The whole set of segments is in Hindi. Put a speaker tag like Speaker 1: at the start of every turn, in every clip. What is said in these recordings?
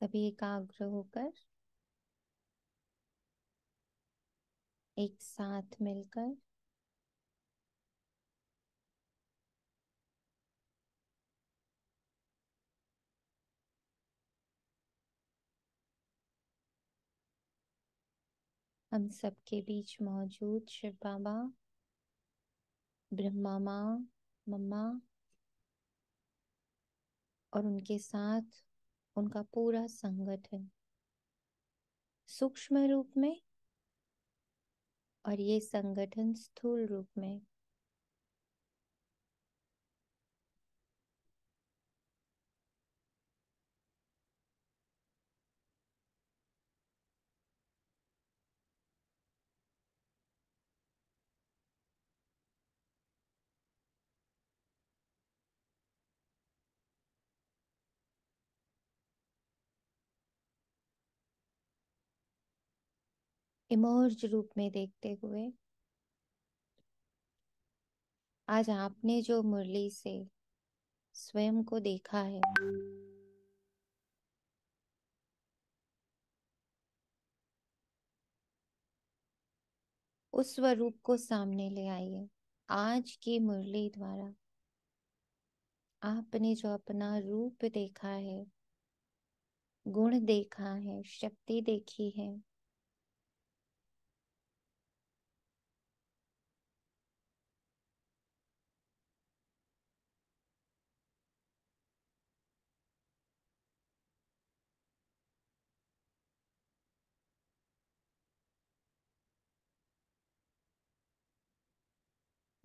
Speaker 1: सभी एकाग्र होकर एक साथ मिलकर हम सबके बीच मौजूद शिव बाबा, ब्रह्मा माँ, मम्मा और उनके साथ उनका पूरा संगठन सूक्ष्म रूप में और ये संगठन स्थूल रूप में इमर्ज रूप में देखते हुए आज आपने जो मुरली से स्वयं को देखा है, उस स्वरूप को सामने ले आइए। आज की मुरली द्वारा आपने जो अपना रूप देखा है, गुण देखा है, शक्ति देखी है,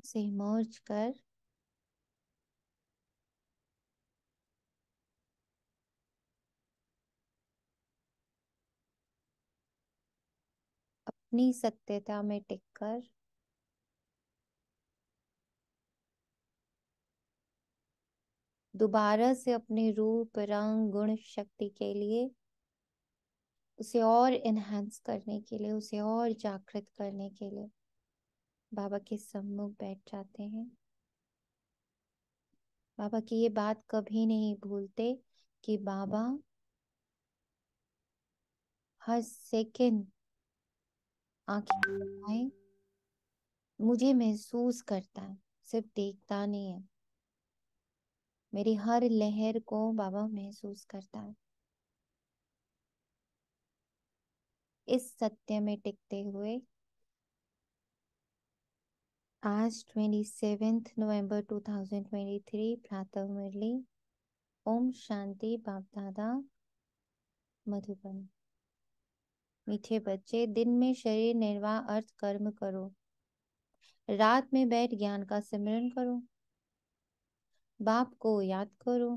Speaker 1: उसे मर्ज कर अपनी सत्यता में टिककर दोबारा से अपने रूप, रंग, गुण, शक्ति के लिए उसे और एनहांस करने के लिए, उसे और जागृत करने के लिए बाबा के सम्मुख बैठ जाते हैं। बाबा की ये बात कभी नहीं भूलते कि बाबा हर सेकंड आंखें लगाए मुझे महसूस करता है, सिर्फ देखता नहीं है। मेरी हर लहर को बाबा महसूस करता है। इस सत्य में टिकते हुए आज 27 नवंबर 2023 प्रातः मुरली। ओम शांति। बाप दादा मधुबन। मीठे बच्चे, दिन में शरीर निर्वाह अर्थ कर्म करो, रात में बैठ ज्ञान का सिमरन करो, बाप को याद करो,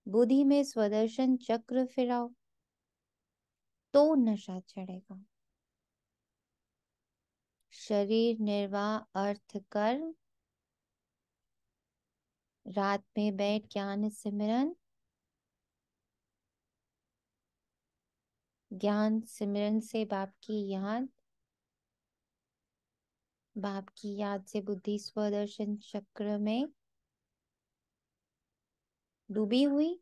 Speaker 1: बुद्धि में स्वदर्शन चक्र फिराओ तो नशा चढ़ेगा। शरीर निर्वाह अर्थ कर, रात में बैठ ज्ञान सिमरन, ज्ञान सिमरन से बाप की याद, बाप की याद से बुद्धि स्वदर्शन चक्र में डूबी हुई,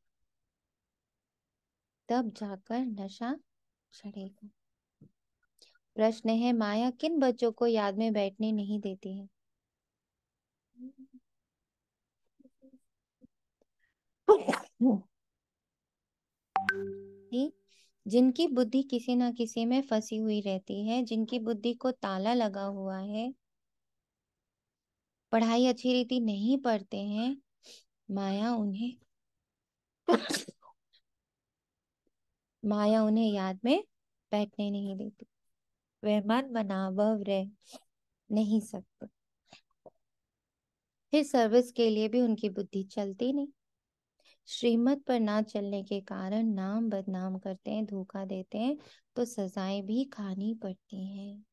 Speaker 1: तब जाकर नशा चढ़ेगा। प्रश्न है, माया किन बच्चों को याद में बैठने नहीं देती है? जिनकी बुद्धि किसी ना किसी में फंसी हुई रहती है, जिनकी बुद्धि को ताला लगा हुआ है, पढ़ाई अच्छी रीति नहीं पढ़ते हैं, माया उन्हें याद में बैठने नहीं देती। वह मन बना वह रह नहीं सकते। फिर सर्विस के लिए भी उनकी बुद्धि चलती नहीं। श्रीमत पर ना चलने के कारण नाम बदनाम करते हैं, धोखा देते हैं, तो सजाएं भी खानी पड़ती हैं।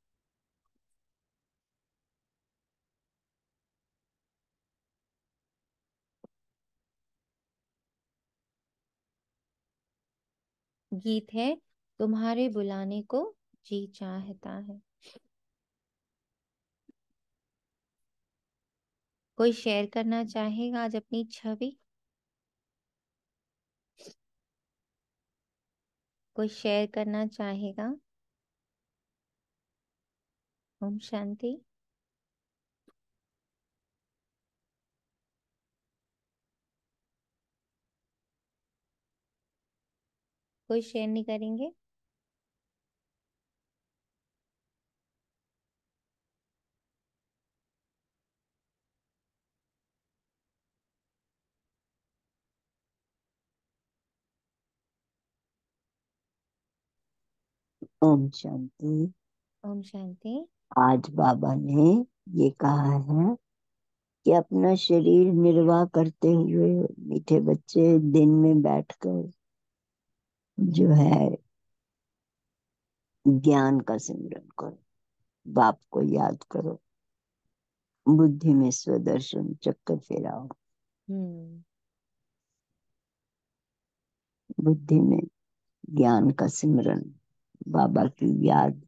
Speaker 1: गीत है, तुम्हारे बुलाने को जी चाहता है। कोई शेयर करना चाहेगा आज अपनी छवि? कोई शेयर करना चाहेगा? ओम शांति। कोई शेयर नहीं करेंगे?
Speaker 2: ओम शांति।
Speaker 1: ओम शांति।
Speaker 2: आज बाबा ने ये कहा है कि अपना शरीर निर्वाह करते हुए मीठे बच्चे दिन में बैठकर जो है ज्ञान का सिमरन करो, बाप को याद करो, बुद्धि में स्वदर्शन चक्कर फेराओ,
Speaker 1: हम्म।
Speaker 2: बुद्धि में ज्ञान का सिमरन, बाबा की याद,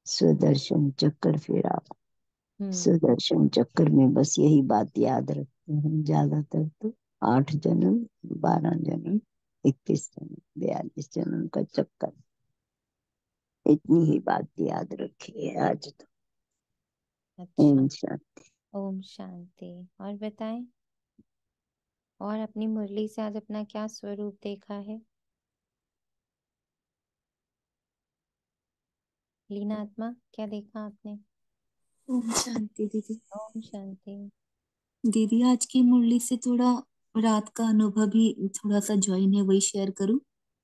Speaker 2: स्वदर्शन चक्कर फेराओ।
Speaker 1: हम्म।
Speaker 2: सुदर्शन चक्कर में बस यही बात याद रखते हैं ज्यादातर तो। 8 जन्म, 12 जन्म, 21 जन्म, 42 जन्म का चक्कर, इतनी ही बात याद रखी है आज तो।
Speaker 1: अच्छा।
Speaker 2: ओम शांति।
Speaker 1: ओम शांति। और बताएं, और अपनी मुरली से आज अपना क्या स्वरूप देखा है? लीना आत्मा, क्या देखा आपने?
Speaker 3: ओम शांति दीदी।
Speaker 1: ओम शांति।
Speaker 3: दीदी आज की मुरली से थोड़ा रात का अनुभव भी थोड़ा सा ज्वाइन है, वही शेयर करूं।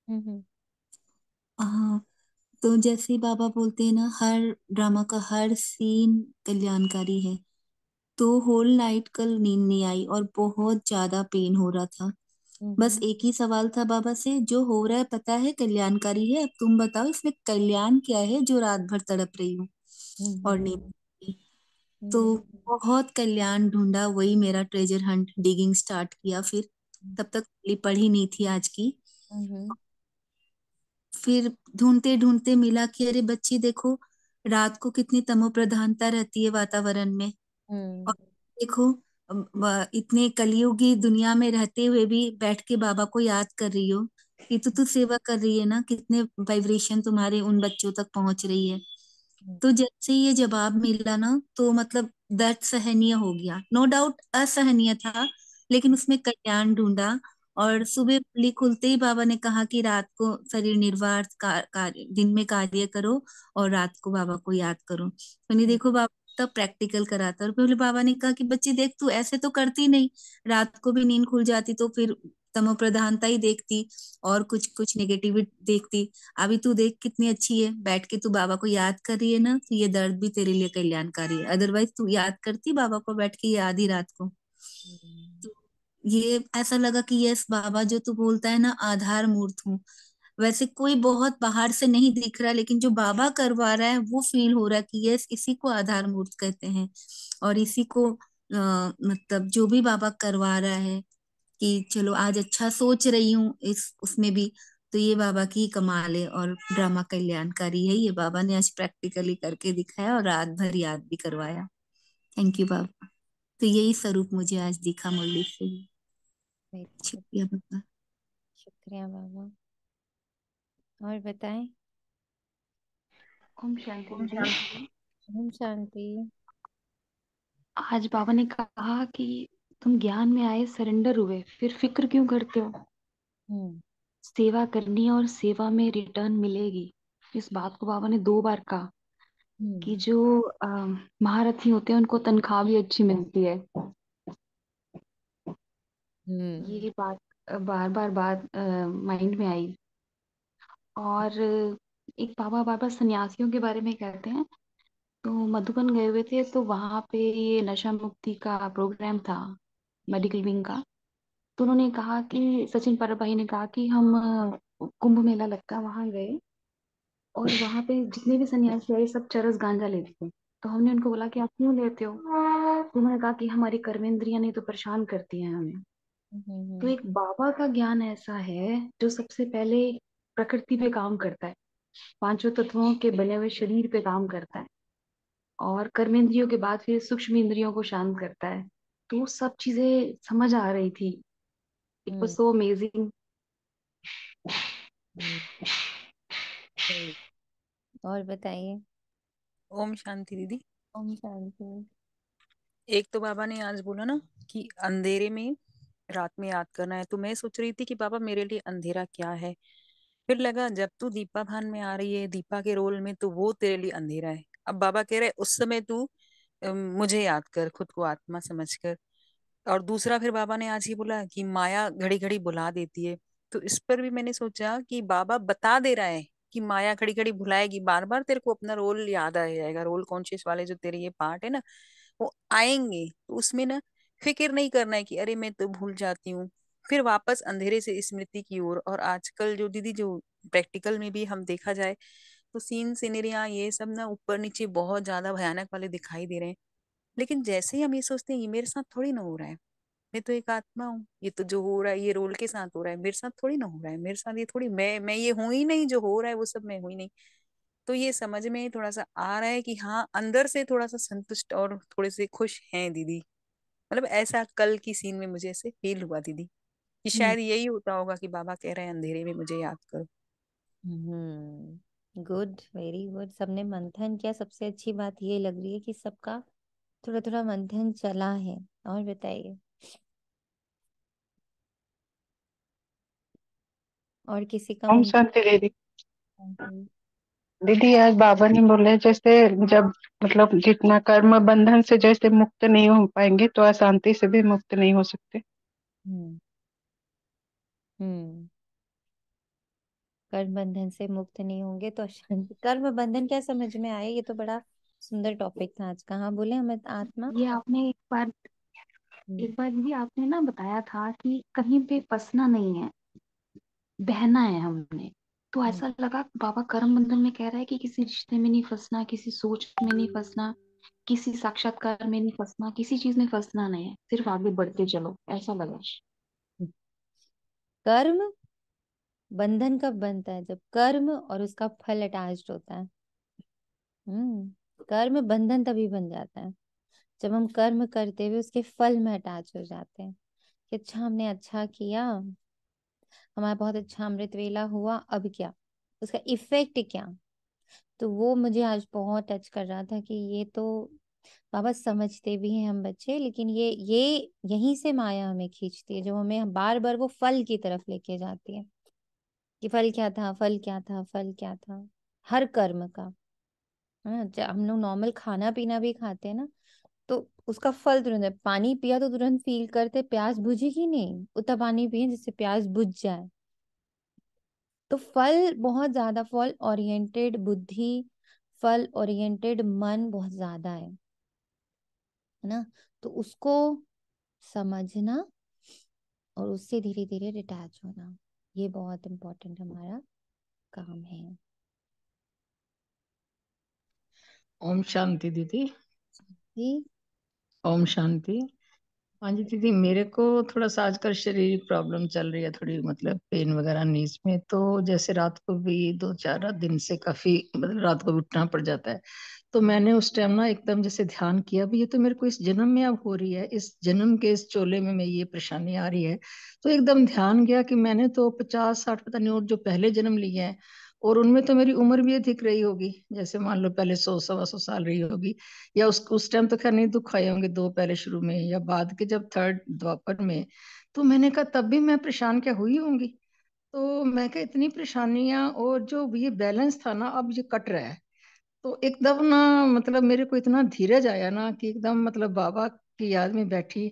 Speaker 1: हम्म।
Speaker 3: हाँ, तो जैसे ही बाबा बोलते हैं ना, हर ड्रामा का हर सीन कल्याणकारी है। तो होल नाइट कल नींद नहीं आई और बहुत ज्यादा पेन हो रहा था। बस
Speaker 1: हम्म।
Speaker 3: एक ही सवाल था बाबा से, जो हो रहा है पता है कल्याणकारी है, अब तुम बताओ इसमें कल्याण क्या है जो रात भर तड़प रही हूँ और नींद
Speaker 1: हम्म।
Speaker 3: नहीं आई।
Speaker 1: हम्म।
Speaker 3: तो बहुत कल्याण ढूंढा, वही मेरा ट्रेजर हंट, डिगिंग स्टार्ट किया फिर। तब तक पढ़ी नहीं थी आज की।
Speaker 1: हम्म।
Speaker 3: फिर ढूंढते ढूंढते मिला कि अरे बच्ची देखो, रात को कितनी तमो प्रधानता रहती है वातावरण में। और
Speaker 1: हम्म।
Speaker 3: देखो, इतने कलयुगी दुनिया में रहते हुए भी बैठ के बाबा को याद कर रही हो। ये तो तू सेवा कर रही है ना, कितने वाइब्रेशन तुम्हारे उन बच्चों तक पहुंच रही है।
Speaker 1: हम्म।
Speaker 3: तो जैसे ही ये जवाब मिला ना, तो मतलब दर्द सहनीय हो गया, नो डाउट असहनीय था, लेकिन उसमें कल्याण ढूंढा। और सुबह खुली खुलते ही बाबा ने कहा कि रात को शरीर निर्वाह कार्य, दिन में कार्य करो और रात को बाबा को याद करो। मैंने देखो बाबा तब प्रैक्टिकल कराता, और पहले बाबा ने कहा कि बच्ची देख, तू ऐसे तो करती नहीं, रात को भी नींद खुल जाती तो फिर तमो प्रधानता ही देखती और कुछ कुछ नेगेटिविटी देखती। अभी तू देख कितनी अच्छी है, बैठ के तू बाबा को याद कर रही है ना, तो ये दर्द भी तेरे लिए कल्याणकारी है। अदरवाइज तू याद करती बाबा को बैठ के ये आधी रात को।
Speaker 1: हम्म।
Speaker 3: तो ये ऐसा लगा कि यस बाबा, जो तू बोलता है ना आधार मूर्त हूँ, वैसे कोई बहुत बाहर से नहीं दिख रहा, लेकिन जो बाबा करवा रहा है वो फील हो रहा है कि यस, इसी को आधार मूर्त कहते हैं। और इसी को मतलब जो भी बाबा करवा रहा है कि चलो आज अच्छा सोच रही हूँ इस उसमें भी, तो ये बाबा की ही कमाल है और ड्रामा कल्याणकारी है। ये बाबा ने आज प्रैक्टिकली करके दिखाया और रात भर याद भी करवाया। थैंक यू बाबा। तो यही स्वरूप मुझे आज दिखा मुरली से।
Speaker 1: Very good.
Speaker 3: शुक्रिया बाबा।
Speaker 1: शुक्रिया बाबा। और बताएं।
Speaker 4: ओम शांति
Speaker 1: ओम
Speaker 4: दीदी।
Speaker 1: शांति। ओम शांति।
Speaker 4: आज बाबा ने कहा कि तुम ज्ञान में आए, सरेंडर हुए, फिर फिक्र क्यों करते हो।
Speaker 1: हम्म।
Speaker 4: सेवा करनी है और सेवा में रिटर्न मिलेगी। इस बात को बाबा ने 2 बार कहा
Speaker 1: हम्म।
Speaker 4: कि जो महारथी होते हैं उनको तनख्वाह भी अच्छी मिलती है।
Speaker 1: हम्म।
Speaker 4: ये बात बार बार बात माइंड में आई। और एक बाबा बार बार सन्यासियों के बारे में कहते हैं। तो मधुबन गए हुए थे, तो वहां पे ये नशा मुक्ति का प्रोग्राम था, मेडिकल विंग का। तो उन्होंने कहा कि सचिन पारा भाई ने कहा कि हम कुंभ मेला लगता है वहां गए, और वहां पे जितने भी सन्यासी आए सब चरस गांजा लेते थे। तो हमने उनको बोला कि आप क्यों लेते हो, तो उन्होंने कहा कि हमारी कर्मेंद्रियां नहीं तो परेशान करती हैं हमें। तो
Speaker 1: हम्म।
Speaker 4: एक बाबा का ज्ञान ऐसा है जो सबसे पहले प्रकृति पे काम करता है, 5 तत्वों के बने हुए शरीर पे काम करता है, और कर्मेंद्रियों के बाद फिर सूक्ष्म इंद्रियों को शांत करता है। तो वो सब चीजें समझ आ रही थी। It was
Speaker 1: hmm.
Speaker 4: So amazing.
Speaker 1: Hmm. और बताइए।
Speaker 5: ओम शांति दीदी।
Speaker 1: ओम शांति।
Speaker 5: एक तो बाबा ने आज बोला ना कि अंधेरे में रात में याद करना है, तो मैं सोच रही थी कि बाबा मेरे लिए अंधेरा क्या है। फिर लगा जब तू दीपा भान में आ रही है दीपा के रोल में, तो वो तेरे लिए अंधेरा है। अब बाबा कह रहे उस समय तू मुझे याद कर, खुद को आत्मा समझकर। और दूसरा फिर बाबा ने आज ये बोला कि माया घड़ी घड़ी बुला देती है। तो इस पर भी मैंने सोचा कि बाबा बता दे रहा है कि माया घड़ी घड़ी भुलाएगी, बार बार तेरे को अपना रोल याद आ जाएगा। रोल कॉन्शियस वाले जो तेरे ये पार्ट है ना, वो आएंगे। तो उसमें ना फिक्र नहीं करना है कि अरे मैं तो भूल जाती हूँ। फिर वापस अंधेरे से स्मृति की ओर। और आजकल जो दीदी जो प्रैक्टिकल में भी हम देखा जाए तो सीन सिनेरिया ये सब ना ऊपर नीचे बहुत ज्यादा भयानक वाले दिखाई दे रहे हैं। लेकिन जैसे ही हम ये सोचते हैं ये मेरे साथ थोड़ी ना हो रहा है, मैं तो एक आत्मा हूँ, ये तो जो हो रहा है ये रोल के साथ हो रहा है, मेरे साथ थोड़ी ना हो रहा है। मेरे साथ ये थोड़ी मैं ये हूं ही नहीं, जो हो रहा है वो सब मैं हूं ही नहीं। तो ये समझ में थोड़ा सा आ रहा है कि हाँ अंदर से थोड़ा सा संतुष्ट और थोड़े से खुश हैं दीदी। मतलब ऐसा कल की सीन में मुझे ऐसे फील हुआ दीदी कि
Speaker 1: हम्म।
Speaker 5: शायद यही होता होगा कि बाबा कह रहे हैं अंधेरे में मुझे याद करो।
Speaker 1: Good, very good. सबने मंथन किया, सबसे अच्छी बात ये लग रही है कि सबका थोड़ा थोड़ा मंथन चला है। और बताइए। और किसी का
Speaker 6: ओम
Speaker 1: मंथन?
Speaker 6: शांति दीदी। दीदी आज बाबा ने बोले जैसे जब मतलब जितना कर्म बंधन से जैसे मुक्त नहीं हो पाएंगे तो अशांति से भी मुक्त नहीं हो सकते।
Speaker 1: हम्म। हम्म। कर्म बंधन से मुक्त नहीं होंगे तो अशांति। कर्म बंधन क्या समझ में आया? ये तो बड़ा सुंदर टॉपिक था आज का। हाँ बोले हमें आत्मा।
Speaker 4: ये आपने
Speaker 1: हम्म।
Speaker 4: एक बार भी आपने ना बताया था कि कहीं पे फंसना नहीं है, बहना है हमने। तो
Speaker 1: हम्म।
Speaker 4: ऐसा लगा बाबा कर्म बंधन में कह रहा है कि किसी रिश्ते में नहीं फंसना, किसी सोच में नहीं फंसना, किसी साक्षात्कार में नहीं फंसना, किसी चीज में फंसना नहीं है, सिर्फ आगे बढ़ते चलो, ऐसा लगा।
Speaker 1: कर्म बंधन कब बनता है? जब कर्म और उसका फल अटैच्ड होता है। कर्म बंधन तभी बन जाता है जब हम कर्म करते हुए उसके फल में अटैच हो जाते हैं कि अच्छा हमने अच्छा किया, हमारा बहुत अच्छा अमृत वेला हुआ, अब क्या उसका इफेक्ट क्या। तो वो मुझे आज बहुत टच कर रहा था कि ये तो बाबा समझते भी हैं हम बच्चे, लेकिन ये यहीं से माया हमें खींचती है, जो हमें बार बार वो फल की तरफ लेके जाती है कि फल क्या था, फल क्या था, फल क्या था हर कर्म का। हाँ, जब हम लोग नॉर्मल खाना पीना भी खाते हैं ना, तो उसका फल तुरंत है। पानी पिया तो तुरंत फील करते प्यास बुझेगी नहीं, उतना पानी पिए जिससे प्यास बुझ जाए। तो फल बहुत ज्यादा, फल ओरिएंटेड बुद्धि, फल ओरिएंटेड मन बहुत ज्यादा है ना। तो उसको समझना और उससे धीरे धीरे डिटैच होना, ये बहुत इम्पोर्टेंट हमारा काम है।
Speaker 7: ओम शांति दीदी।
Speaker 1: जी।
Speaker 7: ओम शांति। हाँ जी दीदी, मेरे को थोड़ा सा आजकल शरीर प्रॉब्लम चल रही है, थोड़ी मतलब पेन वगैरह नीज में। तो जैसे रात को भी 2-4 दिन से काफी मतलब रात को भी उठना पड़ जाता है। तो मैंने उस टाइम ना एकदम जैसे ध्यान किया भी ये तो मेरे को इस जन्म में अब हो रही है, इस जन्म के इस चोले में मैं ये परेशानी आ रही है। तो एकदम ध्यान गया कि मैंने तो 50-60 पता नहीं और जो पहले जन्म लिए हैं, और उनमें तो मेरी उम्र भी अधिक रही होगी, जैसे मान लो पहले 100-125 साल रही होगी। या उस टाइम तो खैर नहीं दुख आए होंगे, दो पहले शुरू में या बाद के जब थर्ड द्वापर में। तो मैंने कहा तब भी मैं परेशान क्या हुई होंगी। तो मैं कहा इतनी परेशानियां और जो ये बैलेंस था ना अब ये कट रहा है। तो एकदम ना मतलब मेरे को इतना धीरज आया ना कि एकदम मतलब बाबा की याद में बैठी,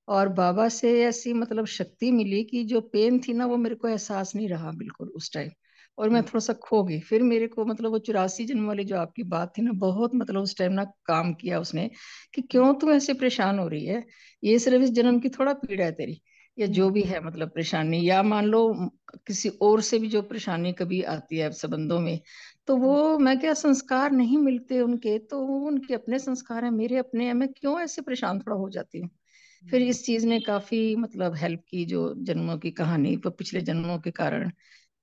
Speaker 7: और बाबा से ऐसी मतलब शक्ति मिली कि जो पेन थी ना वो मेरे को एहसास नहीं रहा बिल्कुल उस टाइम। और मैं थोड़ा सा खो गई। फिर मेरे को मतलब वो 84 जन्म वाली जो आपकी बात थी ना, बहुत मतलब उस टाइम ना काम किया उसने कि क्यों तू ऐसे परेशान हो रही है, ये सिर्फ इस जन्म की थोड़ा पीड़ा है तेरी, या जो भी है मतलब परेशानी, या मान लो किसी और से भी जो परेशानी कभी आती है संबंधों में। तो वो मैं क्या संस्कार नहीं मिलते उनके, तो वो उनके अपने संस्कार हैं, मेरे अपने हैं, मैं क्यों ऐसे परेशान थोड़ा हो जाती हूँ। फिर इस चीज ने काफी मतलब हेल्प की, जो जन्मों की कहानी वो पिछले जन्मों के कारण।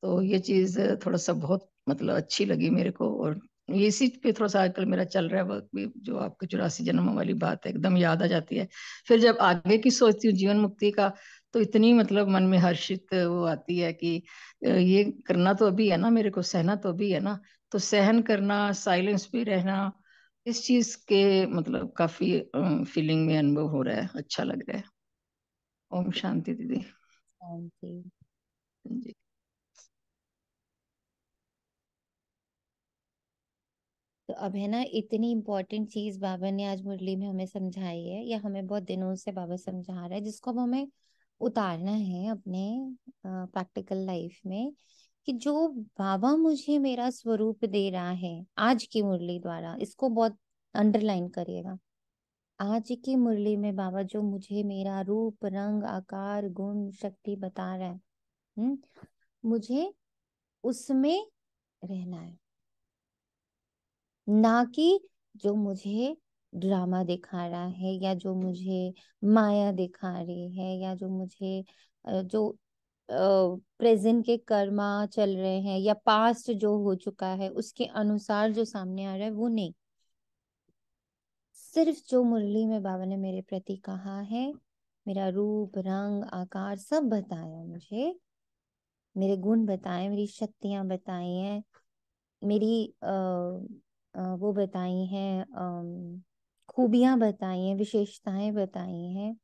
Speaker 7: तो ये चीज थोड़ा सा बहुत मतलब अच्छी लगी मेरे को। और ये इसी पे थोड़ा सा आजकल मेरा चल रहा है वर्क भी, जो आपके 84 जन्मों वाली बात है एकदम याद आ जाती है। फिर जब आगे की सोचती हूँ जीवन मुक्ति का, तो इतनी मतलब मन में हर्षित वो आती है कि ये करना तो अभी है ना, मेरे को सहना तो अभी है ना। तो सहन करना, साइलेंस भी रहना, इस चीज के मतलब काफी फीलिंग में अनुभव हो रहा है, अच्छा लग रहा है। ओम शांति दीदी
Speaker 1: शांति।
Speaker 7: जी।
Speaker 1: तो अब है ना, इतनी इम्पोर्टेंट चीज बाबा ने आज मुरली में हमें समझाई है, या हमें बहुत दिनों से बाबा समझा रहा है, जिसको अब हमें उतारना है अपने प्रैक्टिकल लाइफ में। कि जो बाबा मुझे मेरा स्वरूप दे रहा है आज की मुरली द्वारा, इसको बहुत अंडरलाइन करिएगा। आज की मुरली में बाबा जो मुझे मेरा रूप, रंग, आकार, गुण, शक्ति बता रहा है, मुझे उसमें रहना है, ना कि जो मुझे ड्रामा दिखा रहा है, या जो मुझे माया दिखा रही है, या जो मुझे जो प्रेजेंट के कर्मा चल रहे हैं, या पास्ट जो हो चुका है उसके अनुसार जो सामने आ रहा है, वो नहीं। सिर्फ जो मुरली में बाबा ने मेरे प्रति कहा है, मेरा रूप, रंग, आकार सब बताया मुझे, मेरे गुण बताए, मेरी शक्तियां बताई हैं, मेरी वो बताई हैं, खूबियां बताई हैं, विशेषताएं बताई हैं,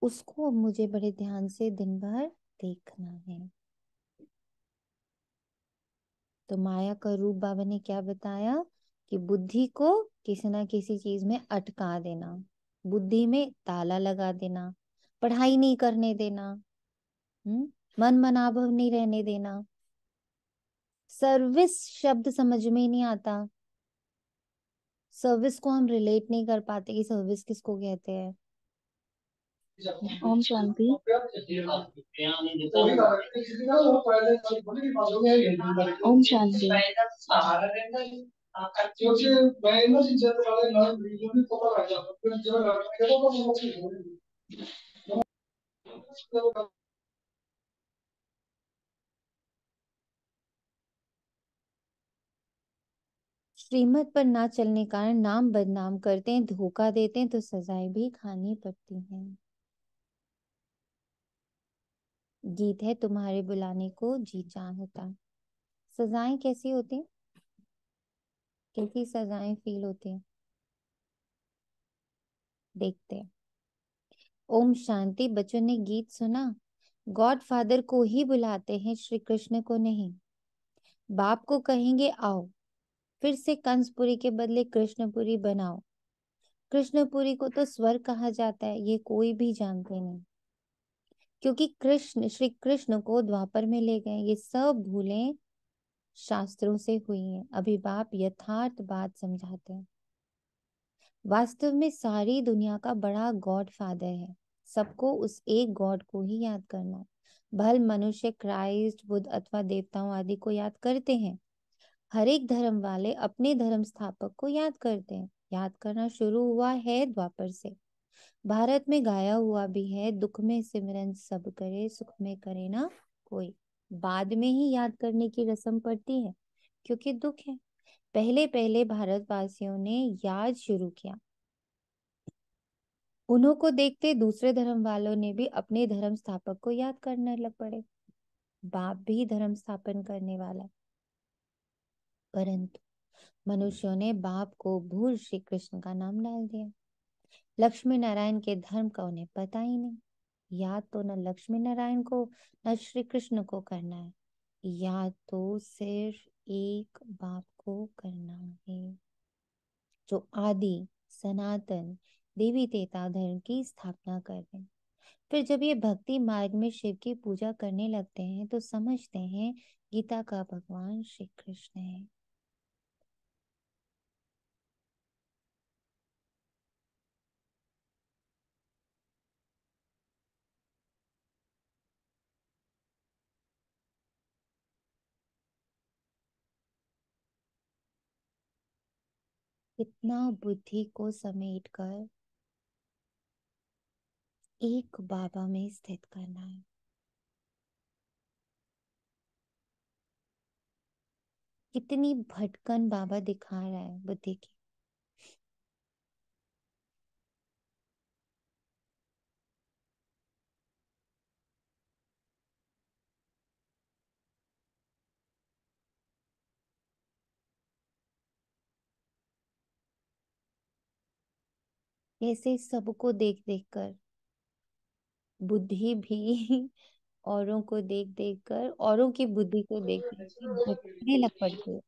Speaker 1: उसको अब मुझे बड़े ध्यान से दिन भर देखना है। तो माया का रूप बाबा ने क्या बताया कि बुद्धि को किसी ना किसी चीज में अटका देना, बुद्धि में ताला लगा देना, पढ़ाई नहीं करने देना, मन मनाभव नहीं रहने देना, सर्विस शब्द समझ में ही नहीं आता, सर्विस को हम रिलेट नहीं कर पाते कि सर्विस किसको कहते हैं।
Speaker 4: ओम शांति। ओम शांति।
Speaker 1: श्रीमत पर ना चलने कारण नाम बदनाम करते हैं, धोखा देते हैं, तो सजाएं भी खानी पड़ती हैं। गीत है तुम्हारे बुलाने को जी चाहता। सजाएं कैसी होती हैं, कैसी सजाएं फील होती हैं, देखते हैं। ओम शांति। बच्चों ने गीत सुना, गॉड फादर को ही बुलाते हैं, श्री कृष्ण को नहीं। बाप को कहेंगे आओ, फिर से कंसपुरी के बदले कृष्णपुरी बनाओ। कृष्णपुरी को तो स्वर्ग कहा जाता है, ये कोई भी जानते नहीं, क्योंकि कृष्ण, श्री कृष्ण को द्वापर में ले गए। ये सब भूलें शास्त्रों से हुई हैं, अभी बाप यथार्थ बात समझाते हैं। वास्तव में सारी दुनिया का बड़ा गॉड फादर है, सबको उस एक गॉड को ही याद करना है। भल मनुष्य क्राइस्ट, बुद्ध अथवा देवताओं आदि को याद करते हैं, हर एक धर्म वाले अपने धर्म स्थापक को याद करते हैं। याद करना शुरू हुआ है द्वापर से, भारत में गाया हुआ भी है, दुख में सिमरन सब करे, सुख में करे ना कोई। बाद में ही याद करने की रस्म पड़ती है, क्योंकि दुख है। पहले पहले भारतवासियों ने याद शुरू किया, उन्हों को देखते दूसरे धर्म वालों ने भी अपने धर्म स्थापक को याद करने लग पड़े। बाप भी धर्म स्थापन करने वाला है, परंतु मनुष्यों ने बाप को भूल श्री कृष्ण का नाम डाल दिया। लक्ष्मी नारायण के धर्म का उन्हें पता ही नहीं। याद तो न लक्ष्मी नारायण को न श्री कृष्ण को करना है, याद तो सिर्फ एक बाप को करना है, जो आदि सनातन देवी देवता धर्म की स्थापना कर रहे हैं। फिर जब ये भक्ति मार्ग में शिव की पूजा करने लगते हैं, तो समझते हैं गीता का भगवान श्री कृष्ण है। कितना बुद्धि को समेटकर एक बाबा में स्थित करना है। कितनी भटकन बाबा दिखा रहा है बुद्धि की। कैसे सबको देख देख कर बुद्धि भी औरों को देख देख कर, औरों की बुद्धि को देख देख कर भटकने लग पड़ती है।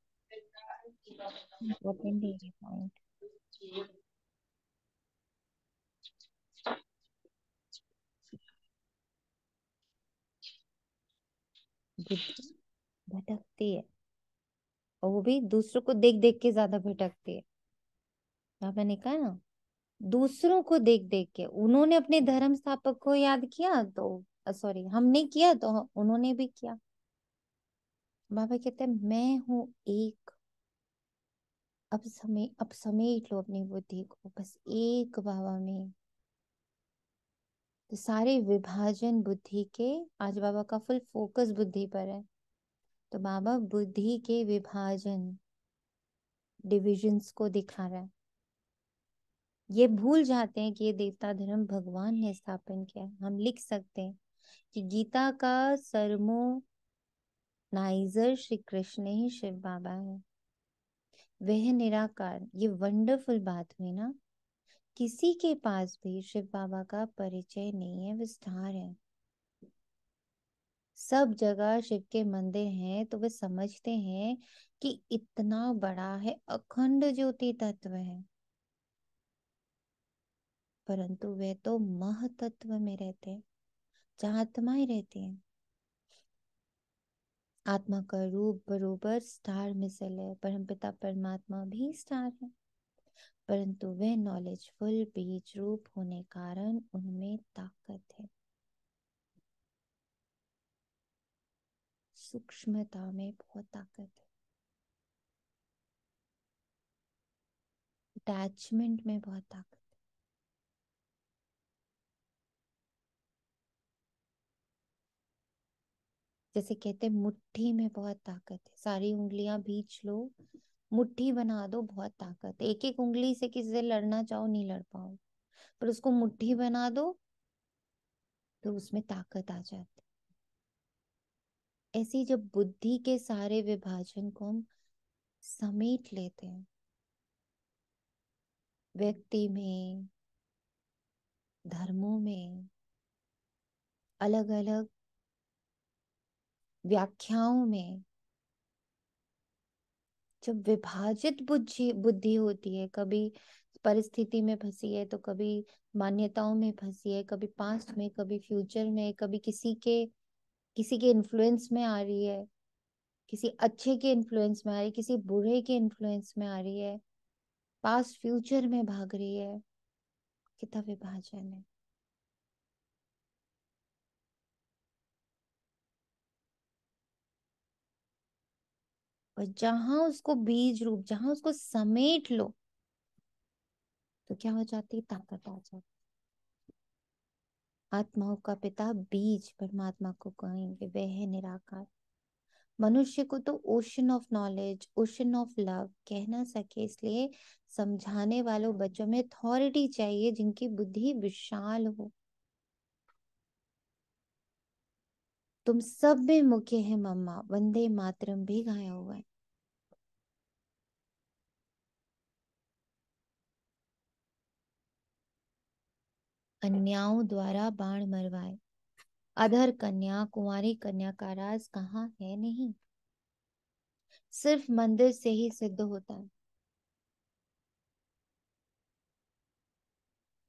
Speaker 1: इम्पोर्टेंट है ये पॉइंट। बुद्धि भटकती है, और वो भी दूसरों को देख देख के ज्यादा भटकती है। मैंने कहा ना, दूसरों को देख देख के। उन्होंने अपने धर्म स्थापक को याद किया तो, सॉरी, हमने किया तो उन्होंने भी किया। बाबा कहते हैं मैं हूं एक। अब समेट लो अपनी बुद्धि को बस एक बाबा में। तो सारे विभाजन बुद्धि के, आज बाबा का फुल फोकस बुद्धि पर है। तो बाबा बुद्धि के विभाजन, डिविजन्स को दिखा रहा है। ये भूल जाते हैं कि ये देवता धर्म भगवान ने स्थापन किया। हम लिख सकते हैं कि गीता का सरमोनाइजर श्री कृष्ण ही शिव बाबा है। वह निराकार। ये वंडरफुल बात हुई ना, किसी के पास भी शिव बाबा का परिचय नहीं है, विस्तार है। सब जगह शिव के मंदिर हैं तो वे समझते हैं कि इतना बड़ा है, अखंड ज्योति तत्व है। परंतु वे तो मह तत्व में रहते हैं, जहाँ आत्माएं रहती हैं। आत्मा का रूप बरोबर स्टार मिसल है। परमपिता परमात्मा भी स्टार है, परंतु वे नॉलेजफुल बीज रूप होने कारण उनमें ताकत है। सूक्ष्मता में बहुत ताकत है, अटैचमेंट में बहुत ताकत है। जैसे कहते हैं मुट्ठी में बहुत ताकत है। सारी उंगलियां बीच लो, मुट्ठी बना दो, बहुत ताकत है। एक एक उंगली से किसी से लड़ना चाहो नहीं लड़ पाओ, पर उसको मुट्ठी बना दो तो उसमें ताकत आ जाती। ऐसी जब बुद्धि के सारे विभाजन को हम समेट लेते हैं, व्यक्ति में, धर्मों में, अलग अलग व्याख्याओं में, जब विभाजित बुद्धि बुद्धि होती है, कभी परिस्थिति में फंसी है तो कभी मान्यताओं में फंसी है, कभी पास्ट में, कभी फ्यूचर में, कभी किसी के इन्फ्लुएंस में आ रही है, किसी अच्छे के इन्फ्लुएंस में आ रही है, किसी बुरे के इन्फ्लुएंस में आ रही है, पास्ट फ्यूचर में भाग रही है। कितना विभाजन है। और जहां उसको बीज रूप, जहां उसको समेट लो तो क्या हो जाती है, ताकत आ जाती। आत्माओं का पिता बीज परमात्मा को कहेंगे, वह है निराकार। मनुष्य को तो ocean of knowledge, ocean of love कह ना सके, इसलिए समझाने वालों बच्चों में अथॉरिटी चाहिए जिनकी बुद्धि विशाल हो। तुम सब में मुख्य है मम्मा, वंदे मातरम भी गाया हुआ है। अन्याओं द्वारा बाण मरवाए, अधर कन्या, कुंवारी कन्या का राज कहाँ है नहीं, सिर्फ मंदिर से ही सिद्ध होता है।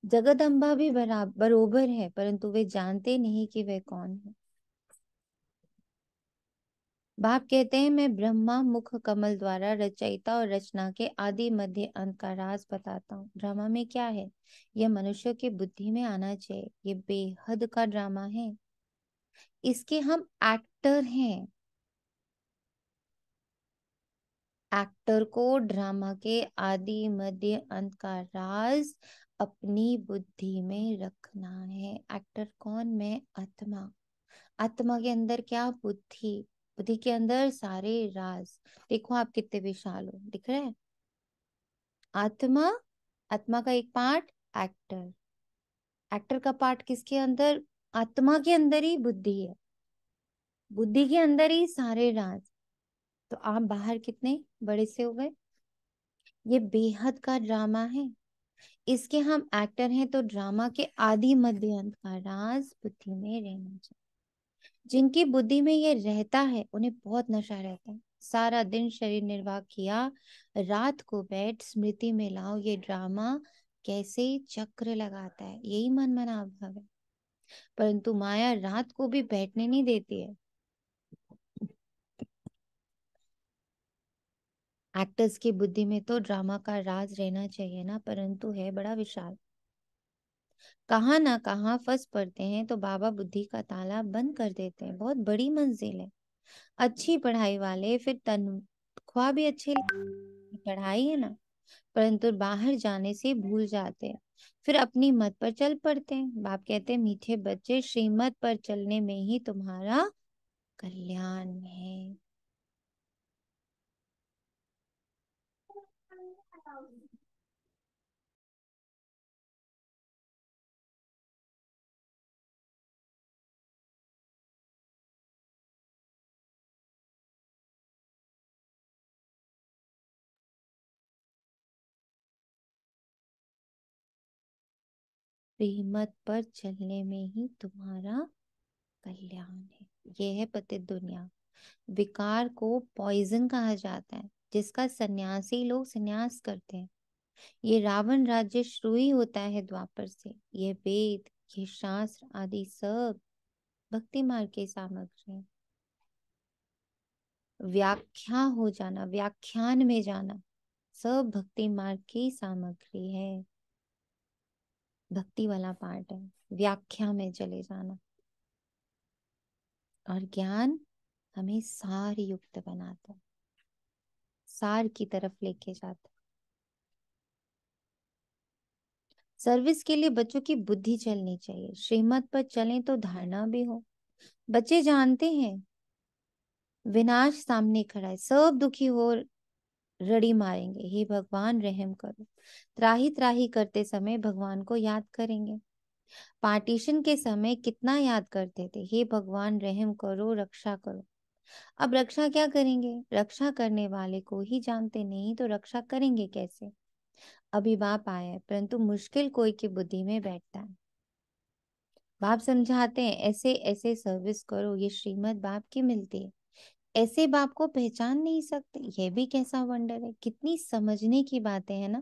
Speaker 1: जगदम्बा भी बरोबर है, परंतु वे जानते नहीं कि वे कौन है। बाप कहते हैं मैं ब्रह्मा मुख कमल द्वारा रचयिता और रचना के आदि मध्य अंत का राज बताता हूँ। ड्रामा में क्या है, यह मनुष्य की बुद्धि में आना चाहिए। ये बेहद का ड्रामा है, इसके हम एक्टर हैं। एक्टर को ड्रामा के आदि मध्य अंत का राज अपनी बुद्धि में रखना है। एक्टर कौन, मैं आत्मा। आत्मा के अंदर क्या, बुद्धि। बुद्धि के अंदर सारे राज। देखो आप कितने विशाल हो, दिख रहा है। आत्मा, आत्मा का एक पार्ट एक्टर, एक्टर का पार्ट किसके अंदर, आत्मा के अंदर ही बुद्धि है, बुद्धि के अंदर ही सारे राज। तो आप बाहर कितने बड़े से हो गए। ये बेहद का ड्रामा है, इसके हम एक्टर हैं तो ड्रामा के आदि मध्य अंत का राज बुद्धि में रहना चाहिए। जिनकी बुद्धि में ये रहता है उन्हें बहुत नशा रहता है। सारा दिन शरीर निर्वाह किया, रात को बैठ स्मृति में लाओ ये ड्रामा कैसे चक्र लगाता है, यही मन मना भाव है। परंतु माया रात को भी बैठने नहीं देती है। एक्टर्स की बुद्धि में तो ड्रामा का राज रहना चाहिए ना, परंतु है बड़ा विशाल। कहाँ ना कहाँ फंस पड़ते हैं तो बाबा बुद्धि का ताला बंद कर देते हैं। बहुत बड़ी मंजिल है। अच्छी पढ़ाई वाले फिर तनख्वाह भी अच्छे पढ़ाई है ना, परंतु बाहर जाने से भूल जाते हैं, फिर अपनी मत पर चल पड़ते हैं। बाप कहते हैं मीठे बच्चे श्रीमत पर चलने में ही तुम्हारा कल्याण है। श्रीमत पर चलने में ही तुम्हारा कल्याण है। ये है पतित दुनिया। विकार को पॉइजन कहा जाता है, जिसका सन्यासी लोग सन्यास करते हैं। ये रावण राज्य शुरू ही होता है द्वापर से। ये वेद, ये शास्त्र आदि सब भक्ति मार्ग की सामग्री है। व्याख्या हो जाना, व्याख्यान में जाना, सब भक्ति मार्ग की सामग्री है। भक्ति वाला पार्ट है, व्याख्या में चले जाना। और ज्ञान हमें सार युक्त बनाता है, सार की तरफ लेके जाता है। सर्विस के लिए बच्चों की बुद्धि चलनी चाहिए। श्रीमत पर चलें तो धारणा भी हो। बच्चे जानते हैं विनाश सामने खड़ा है, सब दुखी हो रड़ी मारेंगे, हे भगवान रहम करो। त्राही त्राही करते समय भगवान को याद करेंगे। पार्टीशन के समय कितना याद करते थे, हे भगवान रहम करो, रक्षा करो। अब रक्षा क्या करेंगे, रक्षा करने वाले को ही जानते नहीं तो रक्षा करेंगे कैसे। अभी बाप आया है, परंतु मुश्किल कोई की बुद्धि में बैठता है। बाप समझाते हैं ऐसे ऐसे सर्विस करो, ये श्रीमत बाप की मिलती है। ऐसे बाप को पहचान नहीं सकते, ये भी कैसा वंडर है। कितनी समझने की बातें हैं ना।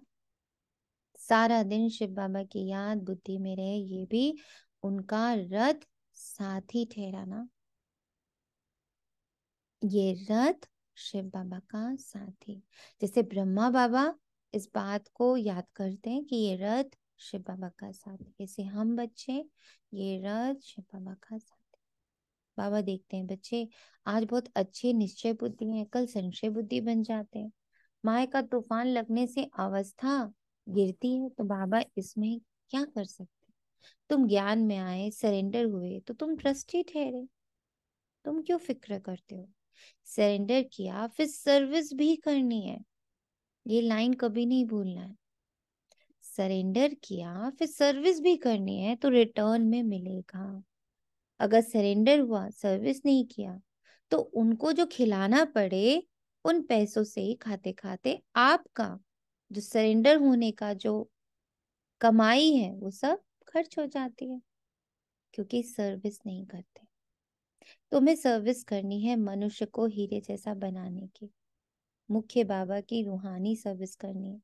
Speaker 1: सारा दिन शिव बाबा की याद बुद्धि में रहे, ये भी उनका रथ साथी ठहरा ना। ये रथ शिव बाबा का साथी। जैसे ब्रह्मा बाबा इस बात को याद करते हैं कि ये रथ शिव बाबा का साथी, जैसे हम बच्चे ये रथ शिव बाबा का साथी। बाबा देखते हैं बच्चे आज बहुत अच्छे निश्चय बुद्धि हैं, कल संशय बुद्धि बन जाते हैं। माया का तूफान लगने से अवस्था गिरती है तो बाबा इसमें क्या कर सकते। तुम ज्ञान में आए, सरेंडर हुए तो तुम ट्रस्टी ठहरे। तुम क्यों फिक्र करते हो। सरेंडर किया फिर सर्विस भी करनी है, ये लाइन कभी नहीं भूलना है। सरेंडर किया फिर सर्विस भी करनी है तो रिटर्न में मिलेगा। अगर सरेंडर हुआ, सर्विस नहीं किया तो उनको जो खिलाना पड़े उन पैसों से ही खाते खाते आपका जो सरेंडर होने का जो कमाई है वो सब खर्च हो जाती है, क्योंकि सर्विस नहीं करते। तुम्हें सर्विस करनी है मनुष्य को हीरे जैसा बनाने की। मुख्य बाबा की रूहानी सर्विस करनी है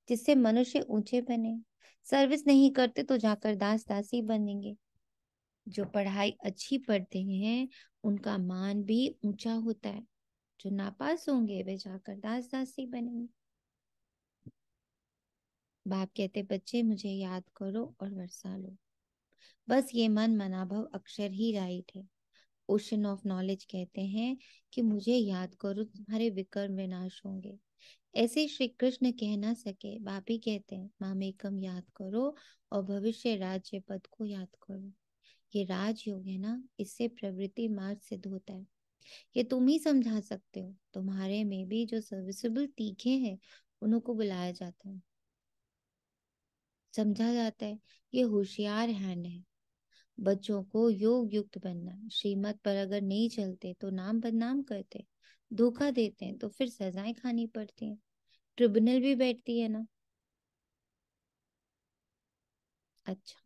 Speaker 1: जिससे मनुष्य ऊंचे बने। सर्विस नहीं करते तो जाकर दास दासी बनेंगे। जो पढ़ाई अच्छी पढ़ते हैं उनका मान भी ऊंचा होता है। जो नापास होंगे वे जाकर दास दासी बनेंगे। बाप कहते बच्चे मुझे याद करो और वर्षा लो। बस ये मन मनाभव अक्षर ही राइट है। ओशन ऑफ नॉलेज कहते हैं कि मुझे याद करो तुम्हारे विकर्म विनाश होंगे। ऐसे श्री कृष्ण कह ना सके, बाप ही कहते हैं मामेकम याद करो और भविष्य राज्य पद को याद करो। ये राजयोग है ना, इससे प्रवृत्ति मार्ग सिद्ध होता है। ये तुम ही समझा सकते हो। तुम्हारे में भी जो सर्विसेबल तीखे हैं उन्हों को बुलाया जाता है, समझा जाता है ये होशियार हैंड है। बच्चों को योग युक्त बनना है। श्रीमत पर अगर नहीं चलते तो नाम बदनाम करते, धोखा देते हैं तो फिर सजाएं खानी पड़ती हैं, ट्रिब्यूनल भी बैठती है ना। अच्छा,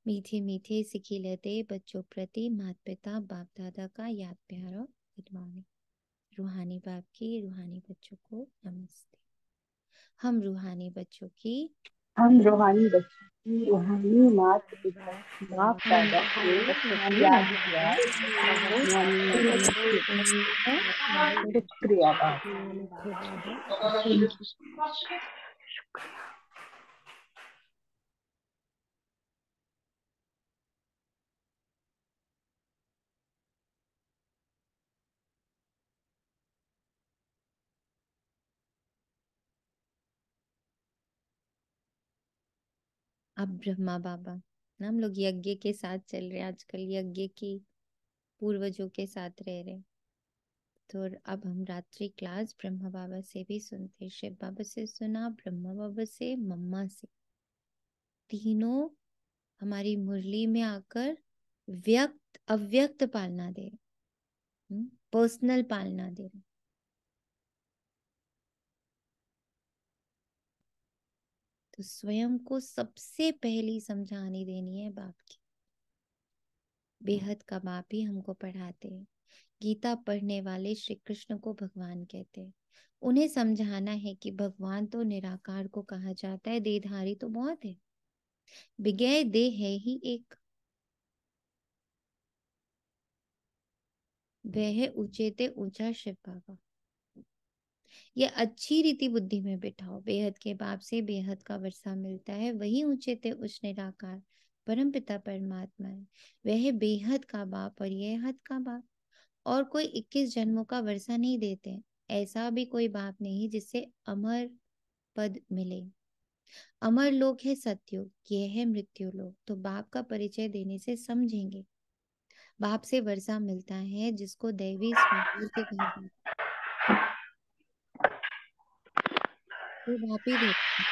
Speaker 1: मीठे मीठे सिखिलते बच्चों प्रति माता पिता बाप दादा का याद प्यार और गुड मॉर्निंग। रूहानी बाप की रूहानी बच्चों को नमस्ते। हम रूहानी बच्चों की
Speaker 8: रूहानी माता पिता बाप दादा के याद प्यार शुक्रिया बाबा।
Speaker 1: अब ब्रह्मा बाबा ना, हम लोग यज्ञ के साथ चल रहे हैं आजकल, यज्ञ की पूर्वजों के साथ रह रहे। तो अब हम रात्रि क्लास ब्रह्मा बाबा से भी सुनते, शिव बाबा से सुना, ब्रह्मा बाबा से, मम्मा से। तीनों हमारी मुरली में आकर व्यक्त अव्यक्त पालना दे रहे, पर्सनल पालना दे रहे। तो स्वयं को सबसे पहली समझानी देनी है बाप की। बेहद का बाप ही हमको पढ़ाते हैं। गीता पढ़ने वाले श्री कृष्ण को भगवान कहते हैं। उन्हें समझाना है कि भगवान तो निराकार को कहा जाता है, देहधारी तो बहुत है, विज्ञेय देह है ही एक। वह है ऊंचे ऊंचा शिव बाबा। ये अच्छी रीति बुद्धि में बिठाओ। बेहद के बाप से बेहद का वर्षा मिलता है, वही ऊंचे उस निराकार परम पिता परमात्मा है। वह बेहद का बाप और यह हद का बाप। और कोई 21 जन्मों का वर्षा नहीं देते। ऐसा भी कोई बाप नहीं जिससे अमर पद मिले। अमर लोक है सतयुग, यह है मृत्यु लोक। तो बाप का परिचय देने से समझेंगे। बाप से वर्षा मिलता है जिसको दैवी स्वरूप के कहा जाता है, वो बाप ही देते हैं।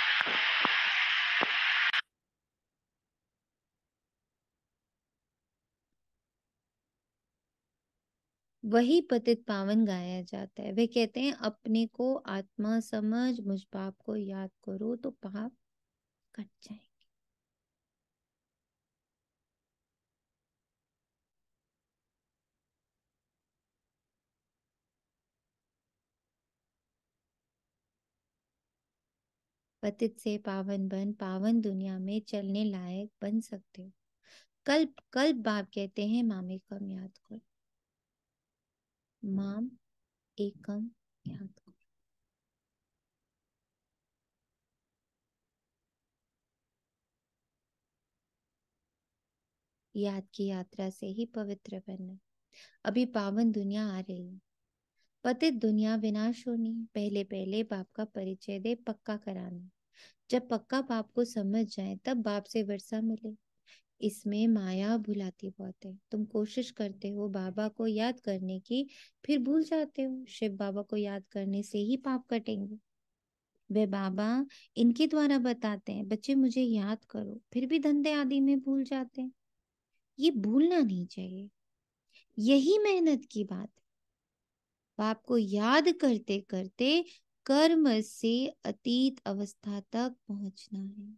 Speaker 1: वही पतित पावन गाया जाता है। वे कहते हैं अपने को आत्मा समझ, मुझ पाप को याद करो तो पाप कट जाएंगे। पतित से पावन बन, पावन दुनिया में चलने लायक बन सकते हो। कल्प कल्प बाप कहते हैं मामे कम याद करो, माम एकम याद करो। याद की यात्रा से ही पवित्र बनना। अभी पावन दुनिया आ रही है, पतित दुनिया विनाश होनी। पहले पहले बाप का परिचय दे, पक्का कराना। जब पक्का बाप को समझ जाए तब बाप से वर्षा मिले। इसमें माया भुलाती बहुत है। तुम कोशिश करते हो बाबा को याद करने की, फिर भूल जाते हो। शिव बाबा को याद करने से ही पाप कटेंगे। वे बाबा इनके द्वारा बताते हैं बच्चे मुझे याद करो, फिर भी धंधे आदि में भूल जाते हैं। ये भूलना नहीं चाहिए, यही मेहनत की बात है। बाप को याद करते करते कर्म से अतीत अवस्था तक पहुंचना है।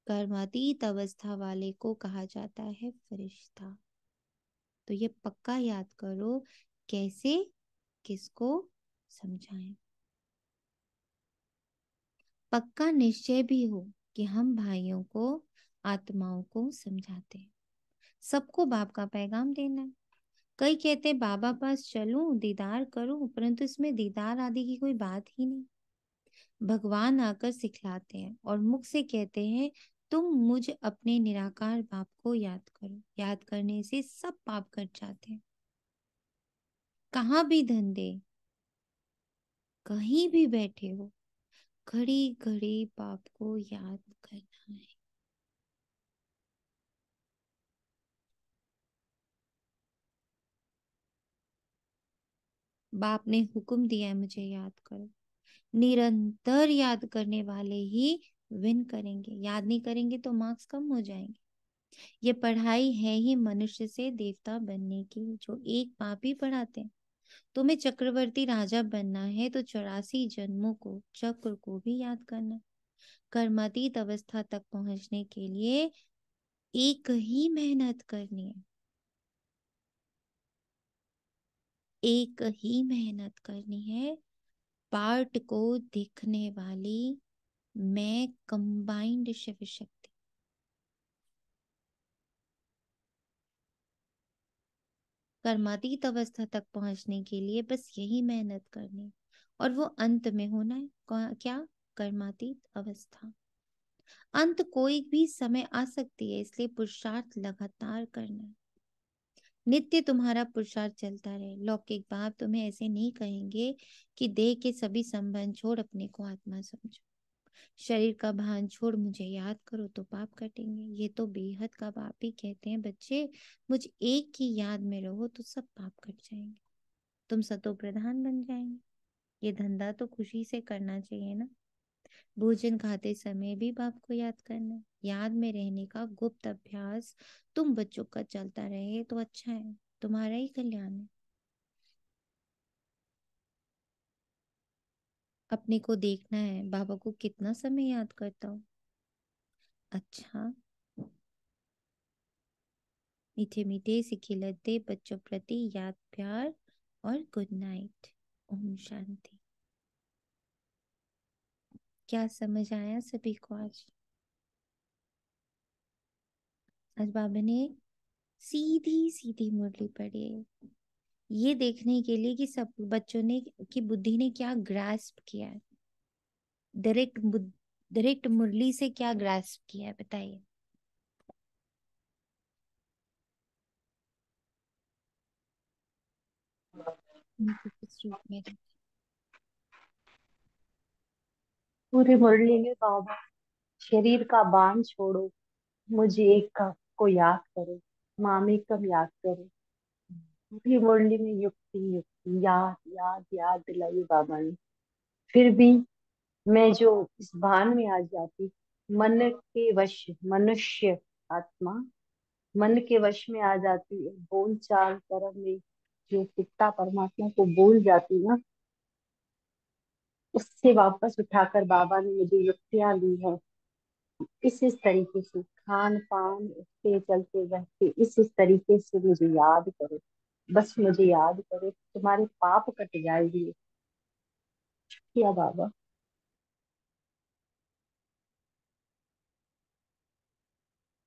Speaker 1: कर्मातीत अवस्था वाले को कहा जाता है फरिश्ता। तो ये पक्का याद करो, कैसे, किसको समझाएं। पक्का निश्चय भी हो कि हम भाइयों को, आत्माओं को समझाते हैं। सबको बाप का पैगाम देना है। कई कहते बाबा पास चलूं, दीदार करूं, परंतु इसमें दीदार आदि की कोई बात ही नहीं। भगवान आकर सिखलाते हैं और मुख से कहते हैं तुम मुझ अपने निराकार बाप को याद करो। याद करने से सब पाप कट जाते हैं। कहाँ भी धंधे, कहीं भी बैठे हो, घड़ी घड़ी बाप को याद करना है। बाप ने हुक्म दिया है मुझे याद करो। निरंतर याद करने वाले ही विन करेंगे। याद नहीं करेंगे तो मार्क्स कम हो जाएंगे। ये पढ़ाई है ही मनुष्य से देवता बनने की, जो एक बाप ही पढ़ाते हैं। तुम्हें चक्रवर्ती राजा बनना है तो 84 जन्मों को, चक्र को भी याद करना। कर्मातीत अवस्था तक पहुंचने के लिए एक ही मेहनत करनी है, एक ही मेहनत करनी है। पार्ट को दिखने वाली मैं कंबाइंड शिव शक्ति। कर्मातीत अवस्था तक पहुंचने के लिए बस यही मेहनत करनी है, और वो अंत में होना है। क्या? कर्मातीत अवस्था। अंत कोई भी समय आ सकती है, इसलिए पुरुषार्थ लगातार करना है। नित्य तुम्हारा पुरुषार्थ चलता रहे। लौकिक बाप तुम्हें ऐसे नहीं कहेंगे कि देह के सभी संबंध छोड़ अपने को आत्मा समझो, शरीर का भान छोड़ मुझे याद करो तो पाप कटेंगे। ये तो बेहद का बाप ही कहते हैं, बच्चे मुझ एक की याद में रहो तो सब पाप कट जाएंगे, तुम सतो प्रधान बन जाएंगे। ये धंधा तो खुशी से करना चाहिए ना। भोजन खाते समय भी बाप को याद करना है। याद में रहने का गुप्त अभ्यास तुम बच्चों का चलता रहे तो अच्छा है, तुम्हारा ही कल्याण है। अपने को देखना है, बाबा को कितना समय याद करता हूँ। अच्छा, मीठे मीठे से खिलते बच्चों प्रति याद प्यार और गुड नाइट। ओम शांति। क्या समझ आया सभी को आज? आज बाबा ने सीधी सीधी मुरली पढ़ी है, ये देखने के लिए कि सब बच्चों ने की बुद्धि ने क्या ग्रास्प किया है। डायरेक्ट मुरली से क्या ग्रास्प किया है बताइए। किस रूप में?
Speaker 8: पूरी मुरली में बाबा शरीर का बांध छोड़ो, मुझे एक का को याद करो, मामी कब याद करो। पूरी मुरली में युक्ति युक्ति याद याद याद दिलाई बाबा ने। फिर भी मैं जो इस भान में आ जाती, मन के वश मनुष्य आत्मा मन के वश में आ जाती, बोल चाल कर्म में जो पिता परमात्मा को बोल जाती ना, उससे वापस उठाकर बाबा ने मुझे युक्तियां दी है। इस तरीके से खान पान उठते चलते रहते इस तरीके से मुझे याद करो, बस मुझे याद करो, तुम्हारे पाप कट जाएंगे। क्या बाबा।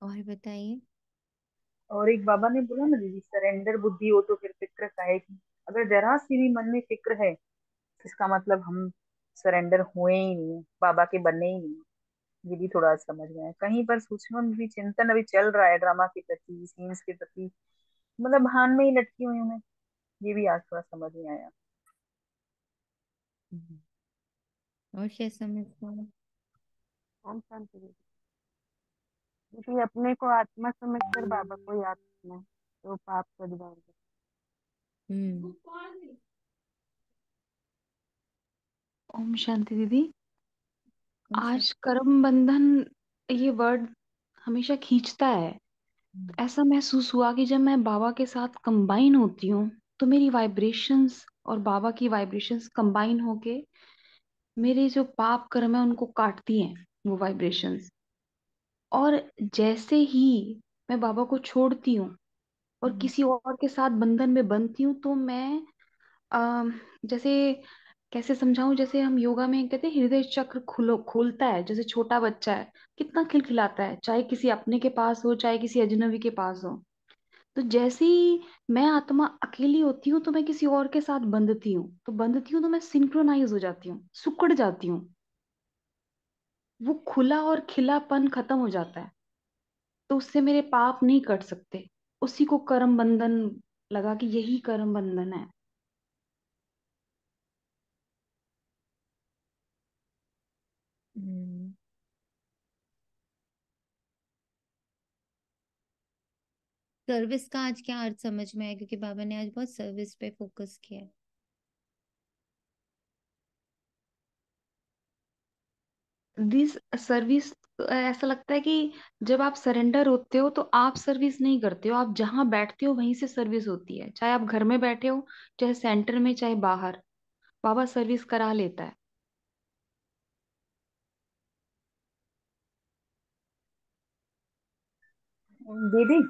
Speaker 1: और बताइए।
Speaker 9: और एक बाबा ने बोला ना दीदी, सरेंडर बुद्धि हो तो फिर फिक्र काहे की। अगर जरा सी भी मन में फिक्र है, इसका मतलब हम सरेंडर हुए ही नहीं है, बाबा के बने ही नहीं है। ये भी थोड़ा समझ में आया। कहीं पर सूक्ष्म भी चिंतन अभी चल रहा है ड्रामा के प्रति, सीन्स के प्रति, मतलब भान में ही लटकी हुई हूँ मैं। ये भी आज थोड़ा समझ में आया।
Speaker 1: और क्या समझना है?
Speaker 6: ओम शांति दीदी। दीदी, अपने को आत्मा समझकर बाबा को याद करना है, तो पाप कट जाएंगे।
Speaker 1: हम्म।
Speaker 4: ओम शांति दीदी।
Speaker 1: अच्छा।
Speaker 4: आज कर्म बंधन ये वर्ड हमेशा खींचता है। ऐसा महसूस हुआ कि जब मैं बाबा के साथ कंबाइन होती हूँ तो मेरी वाइब्रेशंस और बाबा की वाइब्रेशंस कंबाइन होके मेरे जो पाप कर्म है उनको काटती हैं वो वाइब्रेशंस। और जैसे ही मैं बाबा को छोड़ती हूँ और किसी और के साथ बंधन में बंधती हूँ तो मैं जैसे कैसे समझाऊं, जैसे हम योगा में कहते हैं हृदय चक्र खोलता है, जैसे छोटा बच्चा है कितना खिलखिलाता है, चाहे किसी अपने के पास हो चाहे किसी अजनबी के पास हो। तो जैसे ही मैं आत्मा अकेली होती हूँ तो मैं किसी और के साथ बंधती हूँ तो मैं सिंक्रोनाइज हो जाती हूँ, सिकुड़ जाती हूँ। वो खुला और खिलापन खत्म हो जाता है, तो उससे मेरे पाप नहीं कट सकते। उसी को कर्म बंधन लगा कि यही कर्म बंधन है।
Speaker 1: हम्म। सर्विस का आज क्या अर्थ समझ में आया? क्योंकि बाबा ने आज बहुत सर्विस पे फोकस किया है।
Speaker 4: दिस सर्विस, ऐसा लगता है कि जब आप सरेंडर होते हो तो आप सर्विस नहीं करते हो, आप जहां बैठते हो वहीं से सर्विस होती है, चाहे आप घर में बैठे हो, चाहे सेंटर में, चाहे बाहर, बाबा सर्विस करा लेता है।
Speaker 9: दीदी,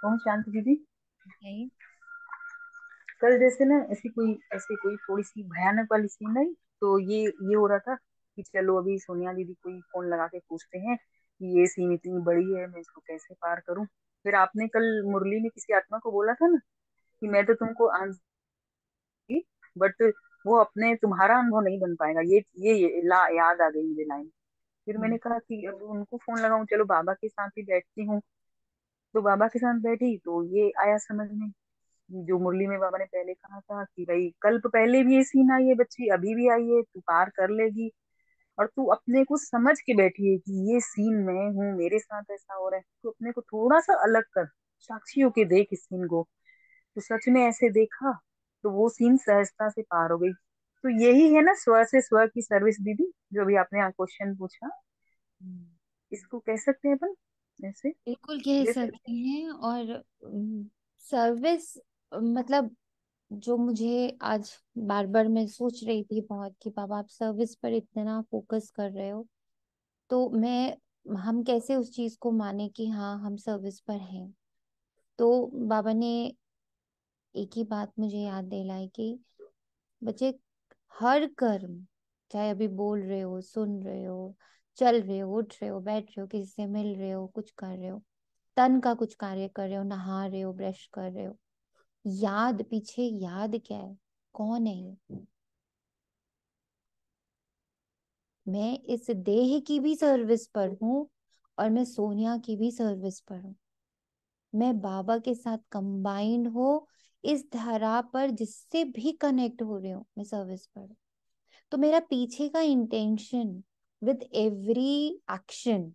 Speaker 9: कौन शांति दीदी,
Speaker 1: है।
Speaker 9: कल जैसे ना ऐसी कोई थोड़ी सी भयानक वाली सीन आई, तो ये हो रहा था कि चलो अभी सोनिया दीदी को ही फोन लगा के पूछते हैं कि ये सीन इतनी बड़ी है, मैं इसको कैसे पार करूं। फिर आपने कल मुरली में किसी आत्मा को बोला था ना कि मैं तो तुमको आंसर, बट वो अपने तुम्हारा अनुभव नहीं बन पाएगा। ये याद आ गई मुझे लाइन। फिर मैंने कहा कि अब उनको फोन लगाऊं, चलो बाबा के साथ ही बैठती हूँ। तो बाबा के साथ बैठी तो ये आया समझ में, जो मुरली में बाबा ने पहले कहा था कि भाई कल तो पहले भी ये सीन आई है बच्ची, अभी भी आई है, तू पार कर लेगी। और तू अपने को समझ के बैठी है कि ये सीन मैं हूँ, मेरे साथ ऐसा हो रहा है, तू अपने को थोड़ा सा अलग कर, साक्षी होके देख इस सीन को। तो सच में ऐसे देखा तो वो सीन सहजता से पार हो गई। तो यही है ना स्व से स्व की सर्विस दीदी, जो भी आपने क्वेश्चन पूछा, इसको कह सकते हैं अपन ऐसे।
Speaker 1: बिल्कुल कह
Speaker 9: जैसे
Speaker 1: सकते हैं। और सर्विस मतलब जो मुझे आज बार बार मैं सोच रही थी बहुत कि बाबा आप सर्विस पर इतना फोकस कर रहे हो, तो मैं हम कैसे उस चीज को माने कि हाँ हम सर्विस पर हैं। तो बाबा ने एक ही बात मुझे याद दिलाई कि बच्चे, हर कर्म, चाहे अभी बोल रहे हो, सुन रहे हो, चल रहे हो, उठ रहे हो, बैठ रहे हो, किसी से मिल रहे हो, कुछ कर रहे हो, तन का कुछ कार्य कर रहे हो, नहा रहे हो, ब्रश कर रहे हो, याद पीछे, याद क्या है, कौन है ये? मैं इस देह की भी सर्विस पर हूँ और मैं सोनिया की भी सर्विस पर हूँ। मैं बाबा के साथ कंबाइंड हो, इस धारा पर जिससे भी कनेक्ट हो रही हूँ, मैं सर्विस पर हूँ। तो मेरा पीछे का intention with every action,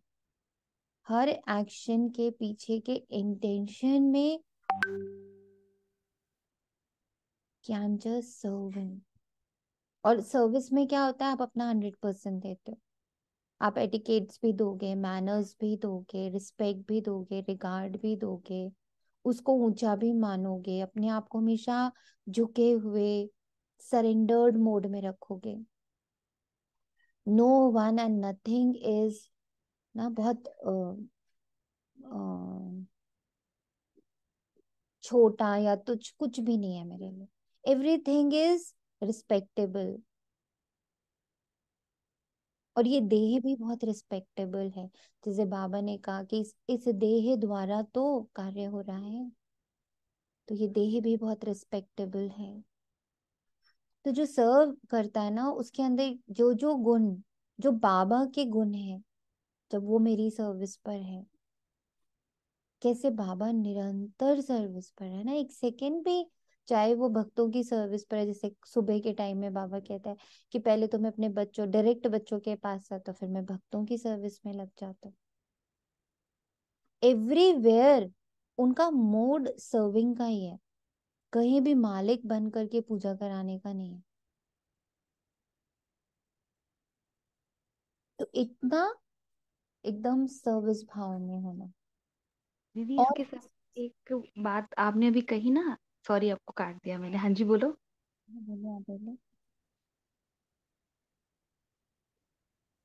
Speaker 1: her action के पीछे के इंटेंशन में कि आई एम जस्ट सर्विंग। और सर्विस में क्या होता है, आप अपना 100% देते हो। आप एटिकेट्स भी दोगे, मैनर्स भी दोगे, रिस्पेक्ट भी दोगे, रिगार्ड भी दोगे, उसको ऊंचा भी मानोगे, अपने आप को हमेशा झुके हुए सरेंडर्ड मोड में रखोगे। No one and nothing is ना बहुत छोटा या तुच्छ कुछ भी नहीं है मेरे लिए। Everything is respectable. और ये देह भी बहुत रिस्पेक्टेबल है। जैसे बाबा ने कहा कि इस देह द्वारा तो कार्य हो रहा है, तो ये देह भी बहुत रिस्पेक्टेबल है। तो जो सर्व करता है ना, उसके अंदर जो जो गुण, जो बाबा के गुण है, जब वो मेरी सर्विस पर है, कैसे बाबा निरंतर सर्विस पर है ना, एक सेकंड भी, चाहे वो भक्तों की सर्विस पर है। जैसे सुबह के टाइम में बाबा कहता है कि पहले तो मैं अपने बच्चों, डायरेक्ट बच्चों के पास आता, फिर मैं भक्तों की सर्विस में लग जाता हूँ। एवरीवेयर उनका मोड सर्विंग का ही है, कहीं भी मालिक बन करके पूजा कराने का नहीं है। तो इतना एकदम सर्विस भाव में होना।
Speaker 4: दीदी
Speaker 1: और
Speaker 4: इसके साथ एक बात आपने अभी कही ना, सॉरी आपको काट दिया मैंने, हाँ जी बोलो।
Speaker 1: बोलो, आप बोलो।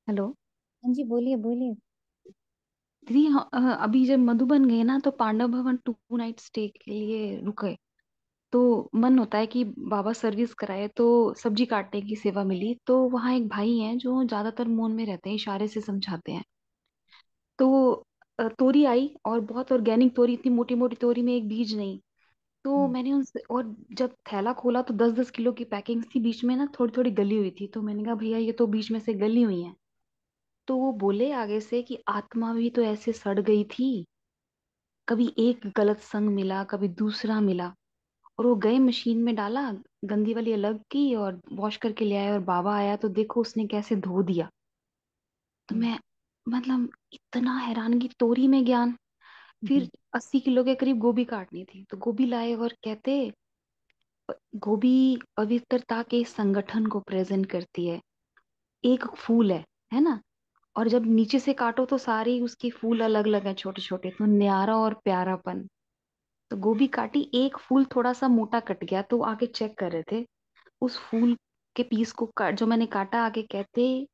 Speaker 4: हेलो।
Speaker 1: हाँ जी, बोलिए बोलिए।
Speaker 4: दीदी अभी जब मधुबन गए ना तो पांडव भवन 2 नाइट स्टे के लिए रुके, तो मन होता है कि बाबा सर्विस कराए, तो सब्जी काटने की सेवा मिली, तो वहाँ एक भाई हैं जो ज्यादातर मौन में रहते हैं, इशारे से समझाते हैं। तो तोरी आई, और बहुत ऑर्गेनिक तोरी, इतनी मोटी मोटी तोरी में एक बीज नहीं। तो मैंने उनसे, और जब थैला खोला तो 10-10 किलो की पैकिंग थी, बीच में ना थोड़ी थोड़ी गली हुई थी, तो मैंने कहा भैया ये तो बीच में से गली हुई है। तो वो बोले आगे से कि आत्मा भी तो ऐसे सड़ गई थी, कभी एक गलत संग मिला, कभी दूसरा मिला, और वो गए मशीन में डाला, गंदी वाली अलग की और वॉश करके ले आया, और बाबा आया तो देखो उसने कैसे धो दिया। तो मैं, मतलब इतना हैरानगी, तोरी में ज्ञान। फिर 80 किलो के करीब गोभी काटनी थी, तो गोभी लाए और कहते गोभी पवित्रता के संगठन को प्रेजेंट करती है, एक फूल है ना, और जब नीचे से काटो तो सारे ही उसके फूल अलग अलग हैं, छोटे छोटे, तो न्यारा और प्यारापन। तो गोभी काटी, एक फूल थोड़ा सा मोटा कट गया, तो आगे चेक कर रहे थे उस फूल के पीस को जो मैंने काटा, आगे कहते,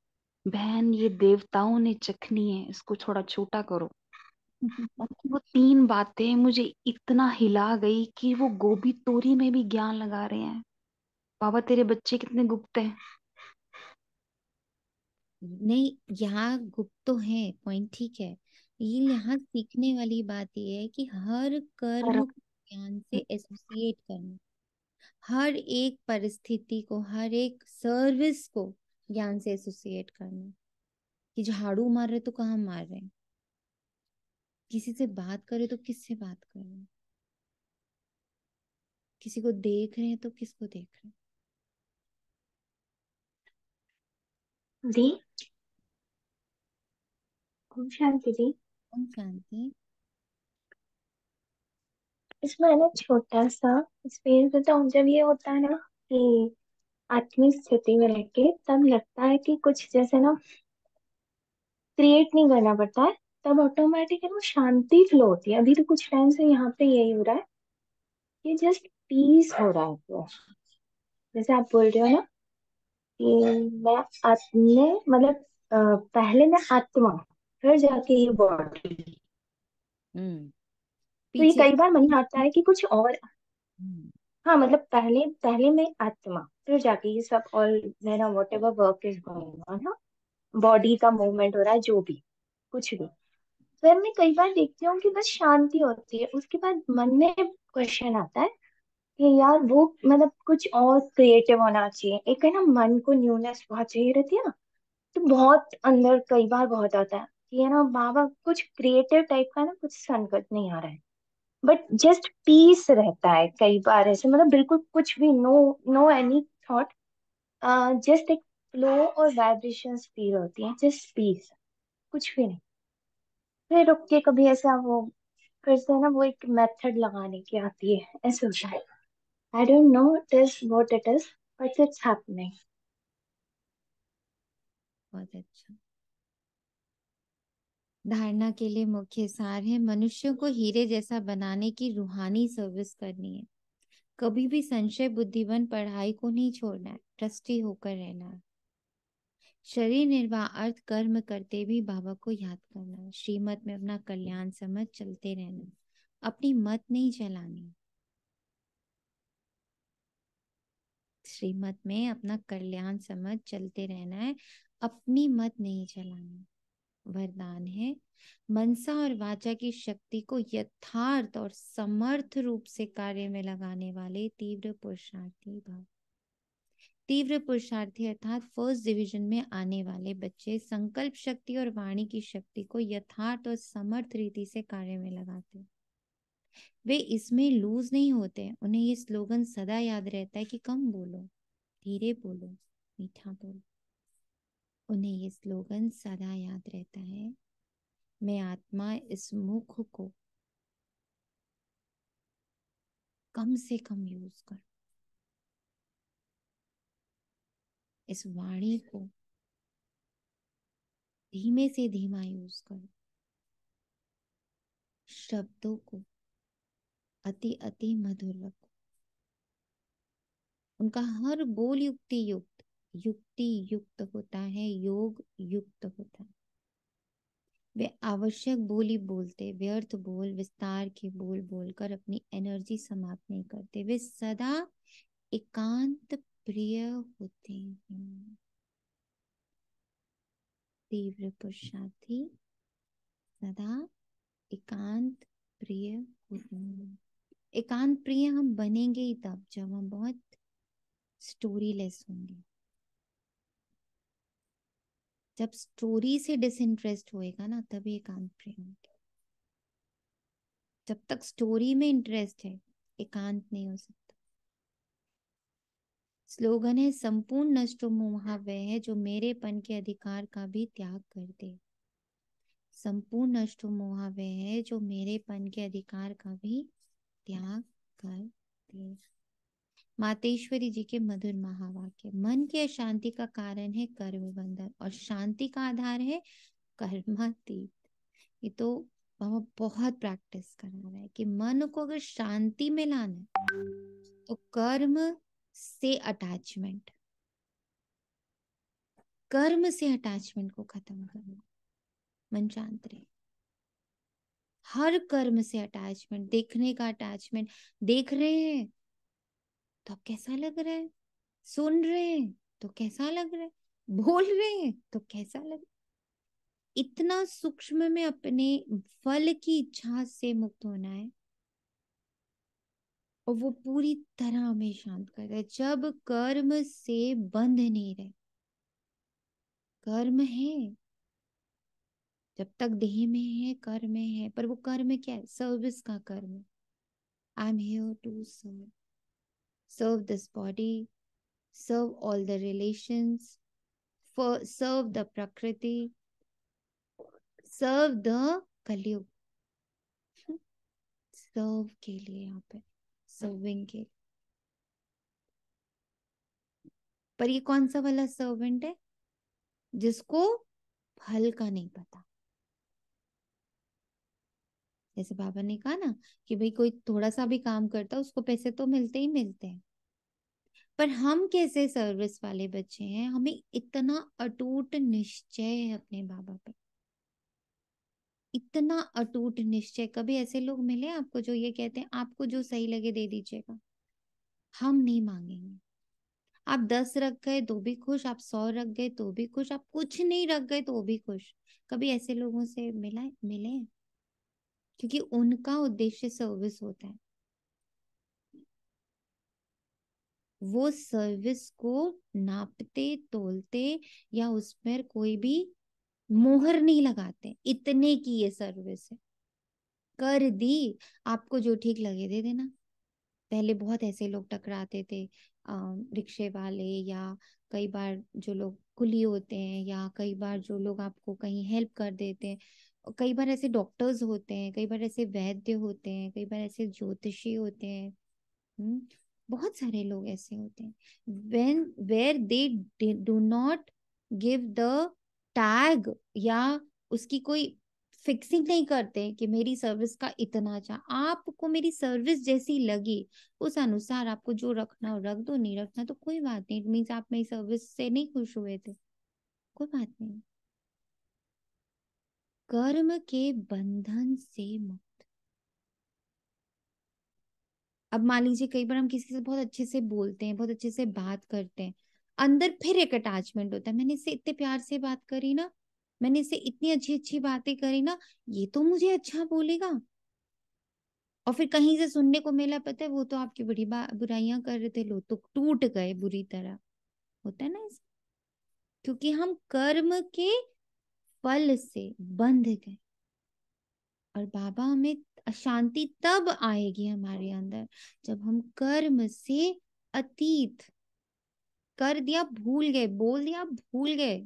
Speaker 4: बहन ये देवताओं ने चखनी है, इसको थोड़ा छोटा करो। मतलब वो तीन बातें मुझे इतना हिला गई कि वो गोभी तोरी में भी ज्ञान लगा रहे हैं। बाबा तेरे बच्चे कितने गुप्त हैं।
Speaker 1: नहीं, यहाँ गुप्त तो है, पॉइंट ठीक है। ये यहाँ सीखने वाली बात ये है कि हर कर्म
Speaker 4: कर्म।
Speaker 1: को ज्ञान से एसोसिएट करना, हर एक परिस्थिति को, हर एक सर्विस को ज्ञान से एसोसिएट करना। कि झाड़ू मार रहे तो कहाँ मार रहे हैं, किसी से बात कर रहे तो किससे बात कर रहे हैं, किसी को देख रहे हैं तो किसको देख रहे हैं।
Speaker 10: दी, ओम शांति दी।
Speaker 1: ओम शांति।
Speaker 10: इसमें है ना छोटा सा स्पेस बताऊं, जब ये होता है ना कि आत्मिक स्थिति में रहके, तब लगता है कि कुछ जैसे ना क्रिएट नहीं करना पड़ता है, तब ऑटोमेटिक है वो शांति फ्लो होती है। अभी तो कुछ टाइम से यहाँ पे यही हो रहा है कि जस्ट पीस हो रहा है। तो जैसे आप बोल रहे हो ना कि मैं आत्मे मतलब पहले मैं आत्मा, फिर जाके ये बॉडी। तो ये
Speaker 1: पीछे।
Speaker 10: कई बार मन में आता है कि कुछ और।
Speaker 1: हम्म,
Speaker 10: हाँ मतलब पहले पहले मैं आत्मा, फिर जाके ये सब और मेरा what ever work is going on ना, बॉडी का मूवमेंट हो रहा है, जो भी कुछ भी। फिर मैं कई बार देखती हूँ कि बस शांति होती है, उसके बाद मन में क्वेश्चन आता है कि यार वो मतलब कुछ और क्रिएटिव होना चाहिए। एक है ना मन को न्यूनेस बहुत चाहिए रहती है ना, तो बहुत अंदर कई बार बहुत आता है कि है ना बाबा कुछ क्रिएटिव टाइप का ना कुछ संकट नहीं आ रहा है, बट जस्ट पीस रहता है कई बार ऐसे, मतलब बिल्कुल कुछ भी, no no any thought, just एक फ्लो और वाइब्रेशंस फील होती है, जस्ट पीस, कुछ भी नहीं। फिर रुक के कभी ऐसा वो फिर से ना वो एक मेथड लगाने की आती है, ऐसे होता है। I don't know it is what it is, but it's happening.
Speaker 1: बहुत अच्छा। धारणा के लिए मुख्य सार है, मनुष्यों को हीरे जैसा बनाने की रूहानी सर्विस करनी है। कभी भी संशय बुद्धिवन पढ़ाई को नहीं छोड़ना है, ट्रस्टी होकर रहना है। शरीर निर्वाह अर्थ कर्म करते भी बाबा को याद करना है। श्रीमत में अपना कल्याण समझ चलते रहना है, अपनी मत नहीं चलानी। श्रीमत में अपना कल्याण समझ चलते रहना है, अपनी मत नहीं चलानी। वरदान है, मनसा और वाचा की शक्ति को यथार्थ और समर्थ रूप से कार्य में लगाने वाले तीव्र पुरुषार्थी भाव। तीव्र पुरुषार्थी अर्थात फर्स्ट डिवीजन में आने वाले बच्चे संकल्प शक्ति और वाणी की शक्ति को यथार्थ और समर्थ रीति से कार्य में लगाते। वे इसमें लूज नहीं होते। उन्हें ये स्लोगन सदा याद रहता है कि कम बोलो, धीरे बोलो, मीठा बोलो। उन्हें ये स्लोगन सदा याद रहता है, मैं आत्मा इस मुख को कम से कम यूज करूं, इस वाणी को धीमे से धीमा यूज करूं, शब्दों को अति अति मधुर रखो। उनका हर बोल युक्ति युक्त होता है, योग युक्त होता है। वे आवश्यक बोली बोलते, व्यर्थ बोल, विस्तार के बोल बोलकर अपनी एनर्जी समाप्त नहीं करते। वे सदा एकांत प्रिय होते हैं। तीव्र पुरुषार्थी सदा एकांत प्रिय होते हैं। एकांत प्रिय हम बनेंगे ही तब जब हम बहुत स्टोरी लेस होंगे। जब स्टोरी से डिसइंटरेस्ट होएगा ना, तभी एकांत प्रिय होंगे। जब तक स्टोरी में इंटरेस्ट है, एकांत नहीं हो सकता। स्लोगन है, संपूर्ण नष्ट मोह वह है जो मेरेपन के अधिकार का भी त्याग कर दे। संपूर्ण नष्ट मोह वह है जो मेरेपन के अधिकार का भी त्याग कर दे। मातेश्वरी जी के मधुर महावाक्य। मन की अशांति का कारण है कर्म बंधन और शांति का आधार है कर्मातीत। ये तो बाबा बहुत प्रैक्टिस करा रहा है कि मन को अगर शांति में लाना है तो कर्म से अटैचमेंट को खत्म करना। मन शांत रहे। हर कर्म से अटैचमेंट, देखने का अटैचमेंट। देख रहे हैं तो अब कैसा लग रहा है, सुन रहे हैं तो कैसा लग रहा है, बोल रहे हैं तो कैसा लग रहा है। इतना सूक्ष्म में अपने फल की इच्छा से मुक्त होना है और वो पूरी तरह हमें शांत करता है। जब कर्म से बंध नहीं रहे, कर्म है जब तक देह में है, कर्म है, पर वो कर्म क्या है? सर्विस का कर्म। I am here to serve this body, serve all the relations, serve the prakriti, serve the कलयुग। सर्व के लिए यहाँ पे, सर्विंग के। पर ये कौन सा वाला सर्वेंट है? जिसको फल का नहीं पता। जैसे बाबा ने कहा ना कि भाई कोई थोड़ा सा भी काम करता है उसको पैसे तो मिलते ही मिलते हैं, पर हम कैसे सर्विस वाले बच्चे हैं, हमें इतना अटूट निश्चय है अपने बाबा पे, इतना अटूट निश्चय। कभी ऐसे लोग मिले आपको जो ये कहते हैं आपको जो सही लगे दे दीजिएगा, हम नहीं मांगेंगे। आप 10 रख गए तो भी खुश, आप 100 रख गए तो भी खुश, आप कुछ नहीं रख गए तो भी खुश। कभी ऐसे लोगों से मिले हैं? क्योंकि उनका उद्देश्य सर्विस होता है। वो सर्विस को नापते तोलते या उस पर कोई भी मोहर नहीं लगाते, इतने की ये सर्विस है। कर दी, आपको जो ठीक लगे दे देना। पहले बहुत ऐसे लोग टकराते थे, रिक्शे वाले, या कई बार जो लोग कुली होते हैं, या कई बार जो लोग आपको कहीं हेल्प कर देते हैं। कई बार ऐसे डॉक्टर्स होते हैं, कई बार ऐसे वैद्य होते हैं, कई बार ऐसे ज्योतिषी होते हैं। बहुत सारे लोग ऐसे होते हैं where they do not give the tag, या उसकी कोई फिक्सिंग नहीं करते कि मेरी सर्विस का इतना आपको मेरी सर्विस जैसी लगी उस अनुसार आपको जो रखना हो रख दो, नहीं रखना तो कोई बात नहीं। इट मीन्स आप मेरी सर्विस से नहीं खुश हुए थे, कोई बात नहीं। कर्म के बंधन से मुक्त। अब मान लीजिए कई बार हम किसी से बहुत अच्छे से बोलते हैं, बहुत अच्छे से बात करते हैं, अंदर फिर एक अटैचमेंट होता है। मैंने इससे इतने प्यार से बात करी ना, मैंने इससे इतनी अच्छी अच्छी बातें करी ना, ये तो मुझे अच्छा बोलेगा। और फिर कहीं से सुनने को मिला, पता है वो तो आपकी बड़ी बुराइयां कर रहे थे, लो तो टूट गए बुरी तरह। होता है ना ऐसा, क्योंकि हम कर्म के फल से बंध गए। और बाबा हमें अशांति तब आएगी हमारे अंदर जब हम कर्म से अतीत, कर दिया भूल गए, बोल दिया भूल गए,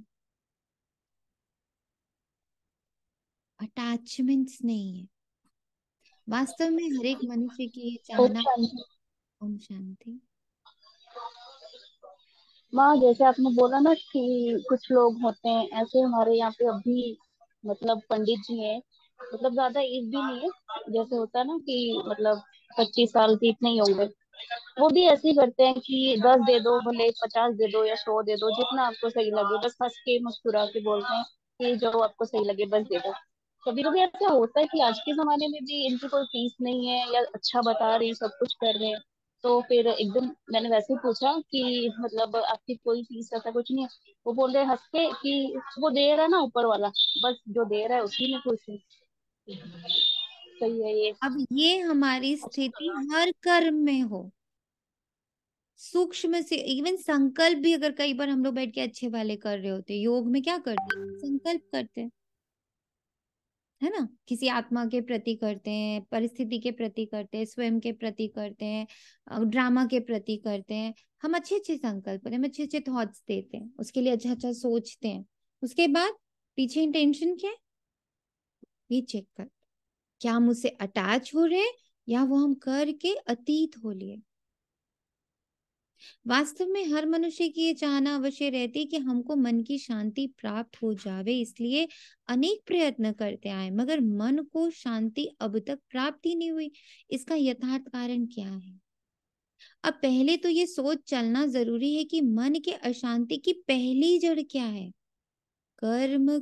Speaker 1: अटैचमेंट्स नहीं है। वास्तव में हर एक मनुष्य की ये चाहना। ओम शांति।
Speaker 4: माँ, जैसे आपने बोला ना कि कुछ लोग होते हैं ऐसे, हमारे यहाँ पे अभी मतलब पंडित जी हैं, मतलब ज्यादा एज भी नहीं है, जैसे होता है ना कि मतलब 25 साल के इतने ही होंगे, वो भी ऐसे ही करते हैं कि 10 दे दो, भले 50 दे दो या 100 दे दो, जितना आपको सही लगे, बस हंस के मुस्कुरा के बोलते हैं कि जो आपको सही लगे बस दे दो। कभी कभी ऐसा होता है कि आज के जमाने में भी इनकी कोई फीस नहीं है, या अच्छा बता रहे हैं, सब कुछ कर रहे हैं, तो फिर एकदम मैंने वैसे ही पूछा कि मतलब आपकी कोई फीस ऐसा कुछ नहीं है? वो बोल रहे हंस के कि वो दे रहा है ना ऊपर वाला, बस जो दे रहा है उसी में खुश है। सही है ये।
Speaker 1: अब ये हमारी स्थिति हर कर्म में हो, सूक्ष्म से इवन संकल्प भी अगर कई बार हम लोग बैठ के अच्छे वाले कर रहे होते, योग में क्या करते हैं, संकल्प करते हैं, है ना, किसी आत्मा के प्रति करते हैं, परिस्थिति के प्रति करते हैं, स्वयं के प्रति करते हैं, ड्रामा के प्रति करते हैं। हम अच्छे अच्छे संकल्प करते हैं, हम अच्छे अच्छे थॉट्स देते हैं, उसके लिए अच्छा अच्छा सोचते हैं। उसके बाद पीछे इंटेंशन क्या है, ये चेक कर, क्या हम उससे अटैच हो रहे हैं या वो हम करके अतीत हो लिए। वास्तव में हर मनुष्य की ये चाहना अवश्य रहती कि हमको मन की शांति प्राप्त हो जावे, इसलिए अनेक प्रयत्न करते आए, मगर मन को शांति अब तक प्राप्त ही नहीं हुई। इसका यथार्थ कारण क्या है? अब पहले तो ये सोच चलना जरूरी है कि मन के अशांति की पहली जड़ क्या है? कर्म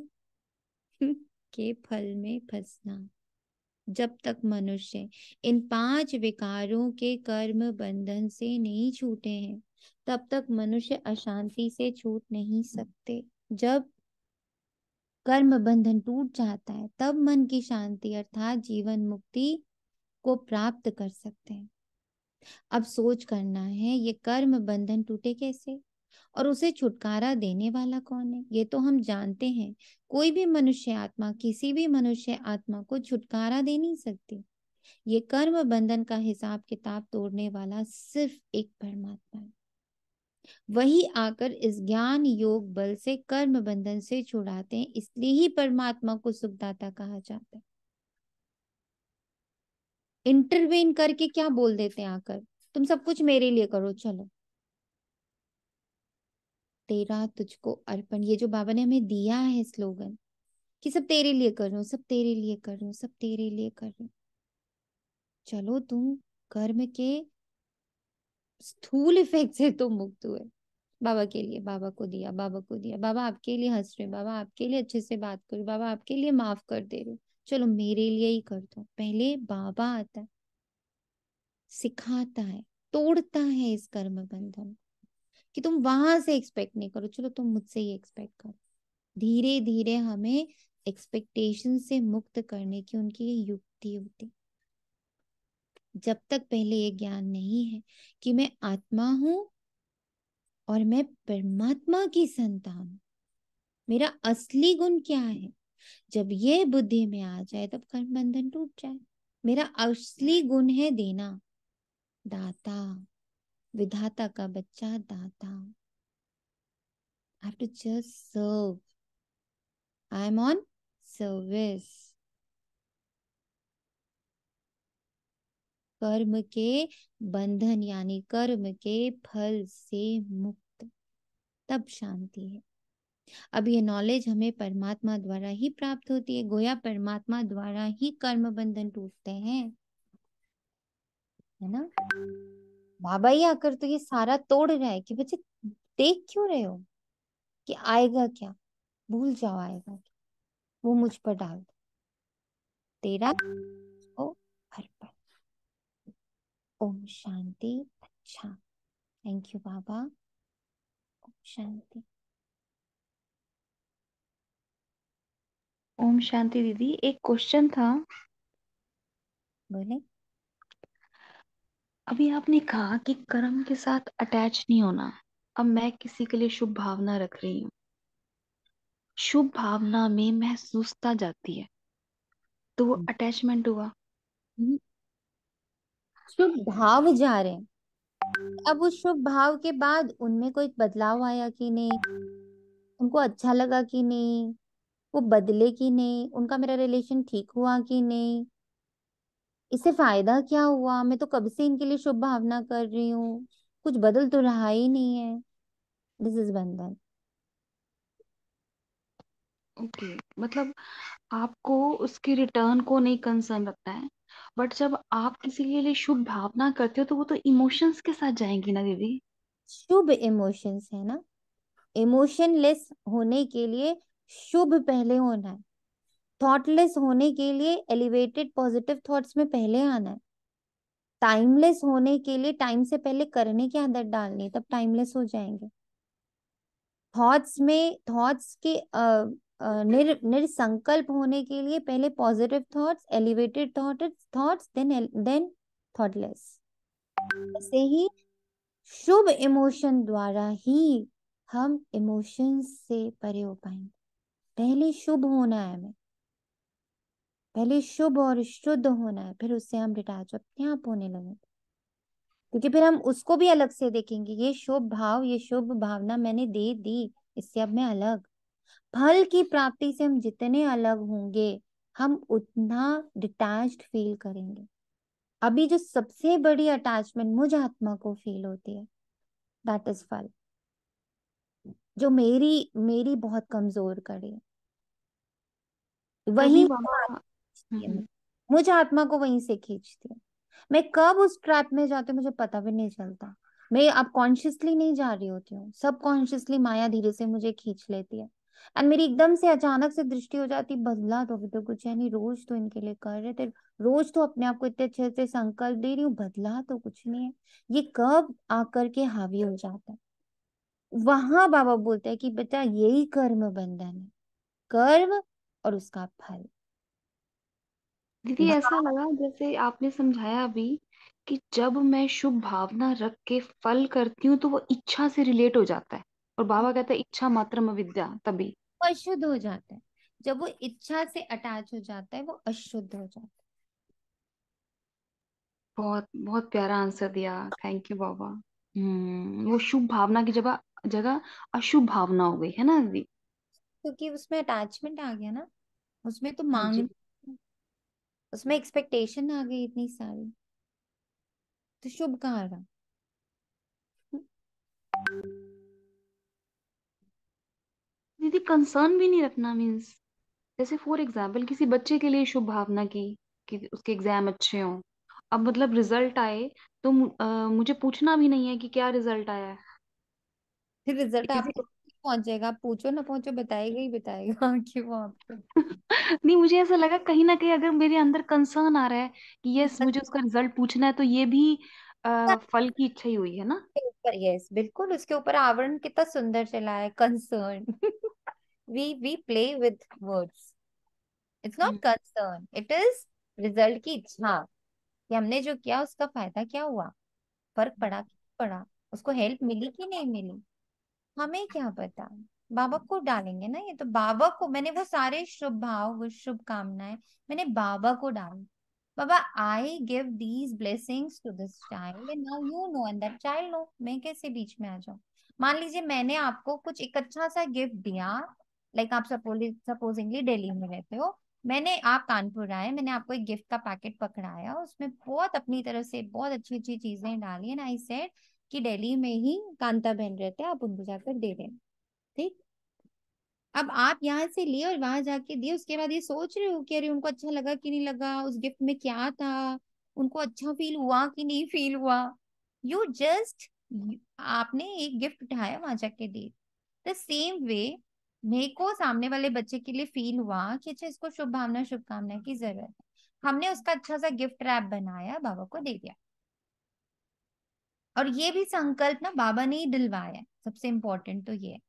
Speaker 1: के फल में फंसना। जब तक मनुष्य इन 5 विकारों के कर्म बंधन से नहीं छूटे हैं, तब तक मनुष्य अशांति से छूट नहीं सकते। जब कर्म बंधन टूट जाता है, तब मन की शांति अर्थात जीवन मुक्ति को प्राप्त कर सकते हैं। अब सोच करना है, ये कर्म बंधन टूटे कैसे और उसे छुटकारा देने वाला कौन है? ये तो हम जानते हैं। कोई भी मनुष्य आत्मा किसी भी मनुष्य आत्मा को छुटकारा दे नहीं सकती। ये कर्म बंधन का हिसाब किताब तोड़ने वाला सिर्फ एक परमात्मा है। वही आकर इस ज्ञान योग बल से कर्म बंधन से छुड़ाते हैं, इसलिए ही परमात्मा को सुखदाता कहा जाता है। इंटरवेन करके क्या बोल देते हैं आकर, तुम सब कुछ मेरे लिए करो, चलो तेरा तुझको अर्पण। ये जो बाबा ने हमें दिया है स्लोगन कि सब तेरे लिए कर रही हूँ, सब तेरे लिए कर रही हूँ, सब तेरे लिए कर रही हूँ। चलो तुम कर्म के स्थूल इफेक्ट से तो मुक्त हुए। बाबा के लिए, बाबा को दिया, बाबा को दिया, बाबा आपके लिए हंस रहे, बाबा आपके लिए अच्छे से बात करो, बाबा आपके लिए माफ कर दे रहे, चलो मेरे लिए ही कर दो। पहले बाबा आता है, सिखाता है, तोड़ता है इस कर्म बंधन कि तुम वहां से एक्सपेक्ट नहीं करो, चलो तुम मुझसे ही एक्सपेक्ट करो। धीरे धीरे हमें एक्सपेक्टेशन से मुक्त करने की उनकी ये युक्ति होती। जब तक पहले ये ज्ञान नहीं है कि मैं आत्मा हूं और मैं परमात्मा की संतान हूं, मेरा असली गुण क्या है, जब ये बुद्धि में आ जाए तब कर्म बंधन टूट जाए। मेरा असली गुण है देना, दाता, विधाता का बच्चा दाता। I have to just serve. I am on service. कर्म के बंधन यानी कर्म के फल से मुक्त, तब शांति है। अब ये नॉलेज हमें परमात्मा द्वारा ही प्राप्त होती है। गोया परमात्मा द्वारा ही कर्म बंधन टूटते हैं, है ना। बाबा ही आकर तो ये सारा तोड़ रहा है कि बच्चे देख क्यों रहे हो कि आएगा क्या, भूल जाओ आएगा क्या, वो मुझ पर डाल दो, तेरा ओ अर्पण। ओम शांति। अच्छा, थैंक यू बाबा। ओम शांति।
Speaker 4: ओम शांति दीदी, एक क्वेश्चन था।
Speaker 1: बोले।
Speaker 4: अभी आपने कहा कि कर्म के साथ अटैच नहीं होना। अब मैं किसी के लिए शुभ भावना रख रही हूँ, शुभ भावना में महसूसता जाती है, तो वो अटैचमेंट हुआ।
Speaker 1: शुभ भाव जा रहे हैं, अब उस शुभ भाव के बाद उनमें कोई बदलाव आया कि नहीं, उनको अच्छा लगा कि नहीं, वो बदले कि नहीं, उनका मेरा रिलेशन ठीक हुआ कि नहीं, इससे फायदा क्या हुआ, मैं तो कब से इनके लिए शुभ भावना कर रही हूँ, कुछ बदल तो रहा ही नहीं है। दिस इज बंधन।
Speaker 4: ओके, मतलब आपको उसके रिटर्न को नहीं कंसर्न रखना है, बट जब आप किसी के लिए शुभ भावना करते हो तो वो तो इमोशंस के साथ जाएंगी ना दीदी।
Speaker 1: शुभ इमोशंस है ना, इमोशनलेस होने के लिए शुभ पहले होना है, थॉटलेस होने के लिए एलिवेटेड पॉजिटिव थॉट्स में पहले आना है, टाइमलेस होने के लिए टाइम से पहले करने की आदत डालनी है, तब टाइमलेस हो जाएंगे। थॉट्स में थॉट्स के निर्संकल्प होने के लिए पहले positive thoughts, elevated thoughts, then thoughtless. ऐसे ही शुभ इमोशन द्वारा ही हम इमोशंस से परे हो पाएंगे। पहले शुभ होना है हमें, पहले शुभ और शुद्ध होना है, फिर उससे हम डिटैच अपने आप होने लगे, क्योंकि फिर हम उसको भी अलग से देखेंगे। ये शुभ भाव, ये शुभ भावना मैंने दे दी, इससे अब मैं अलग। फल की प्राप्ति से हम जितने अलग होंगे, हम उतना डिटैच्ड फील करेंगे। अभी जो सबसे बड़ी अटैचमेंट मुझ आत्मा को फील होती है, दैट इज फल, जो मेरी मेरी बहुत कमजोर कड़ी है,
Speaker 4: तभी
Speaker 1: वही
Speaker 4: बाबा।
Speaker 1: खींचती है मुझे आत्मा को वहीं से खींचती है। मैं कब उस ट्रैप में जाती हूँ मुझे पता भी नहीं चलता। मैं अब कॉन्शियसली नहीं जा रही होती हूँ, सब कॉन्शियसली माया धीरे से मुझे खींच लेती है। एंड मेरी एकदम से अचानक से दृष्टि हो जाती, बदला तो अभी तो कुछ है नहीं, रोज तो इनके लिए कर रहे थे, रोज तो अपने आप को इतने अच्छे से संकल्प दे रही हूँ, बदला तो कुछ नहीं है। ये कब आकर के हावी हो जाता है? वहां बाबा बोलते हैं कि बेटा यही कर्म बंधन है, कर्म और उसका फल।
Speaker 4: दीदी ऐसा लगा जैसे आपने समझाया अभी कि जब मैं शुभ भावना रख के फल करती हूँ तो वो इच्छा से रिलेट हो जाता है, और बाबा कहता है इच्छा मात्रम विद्या तभी।
Speaker 1: वो अशुद्ध हो जाता है, जब वो इच्छा से अटैच हो जाता है वो अशुद्ध हो जाता
Speaker 4: बहुत बहुत प्यारा आंसर दिया, थैंक यू बाबा। वो शुभ भावना की जगह जगह अशुभ भावना हो गई है ना दीदी।
Speaker 1: है, क्योंकि उसमें अटैचमेंट आ गया ना, उसमें तो
Speaker 4: हाँ
Speaker 1: मांग,
Speaker 4: जी।
Speaker 1: उसमें एक्सपेक्टेशन आ गई इतनी सारी, तो शुभ कहाँ रहा?
Speaker 4: दीदी कंसर्न भी नहीं रखना मीन्स, जैसे फॉर एग्जाम्पल किसी बच्चे के लिए शुभ भावना की कि उसके एग्जाम अच्छे हों, अब मतलब रिजल्ट आए तो मुझे पूछना भी नहीं है कि क्या रिजल्ट आया है।
Speaker 1: फिर रिजल्ट
Speaker 4: किसी
Speaker 1: आपको पहुंचेगा, आप पूछो ना पहुंचो बताएगा ही बताएगा कि वो आपको।
Speaker 4: नहीं, मुझे ऐसा लगा कहीं ना कहीं अगर मेरे अंदर कंसर्न आ रहा है कि यस मुझे उसका रिजल्ट पूछना है, तो ये भी फल की इच्छा ही हुई है ना।
Speaker 1: उसके ऊपर यस बिल्कुल, उसके ऊपर आवरण कितना सुंदर चला है, concern. We play with words, it's not
Speaker 4: hmm.
Speaker 1: Concern, it is result की इच्छा कि हमने जो किया उसका फायदा क्या हुआ, फर्क पड़ा कि नहीं पड़ा, उसको हेल्प मिली कि नहीं मिली, हमें क्या पता। बाबा को डालेंगे ना, ये तो बाबा को मैंने वो सारे शुभ भाव वो शुभ कामनाएं मैंने बाबा को डाली। Baba I give these blessings to this child and now you know and that child no, मैं कैसे बीच में आ जाऊं? मान लीजिए मैंने आपको कुछ एक अच्छा सा गिफ्ट दिया, लाइक आप सपोजिंगली दिल्ली में रहते हो, मैंने आप कानपुर आए, मैंने आपको एक गिफ्ट का पैकेट पकड़ाया, उसमें बहुत अपनी तरफ से बहुत अच्छी अच्छी चीजें डाली एंड आई सेड कि दिल्ली में ही कांता बहन रहते हैं, आप उनको जाकर दे दें। ठीक, अब आप यहाँ से लिए और वहां जाके दिए, उसके बाद ये सोच रहे हो कि अरे उनको अच्छा लगा कि नहीं लगा, उस गिफ्ट में क्या था, उनको अच्छा फील हुआ कि नहीं फील हुआ। यू जस्ट, आपने एक गिफ्ट उठाया वहां जाके दे, द सेम वे मेरे को सामने वाले बच्चे के लिए फील हुआ कि अच्छा इसको शुभ भावना शुभकामना की जरूरत है, हमने उसका अच्छा सा गिफ्ट रैप बनाया बाबा को दे दिया। और ये भी संकल्प ना बाबा ने ही दिलवाया है, सबसे इम्पोर्टेंट तो ये है,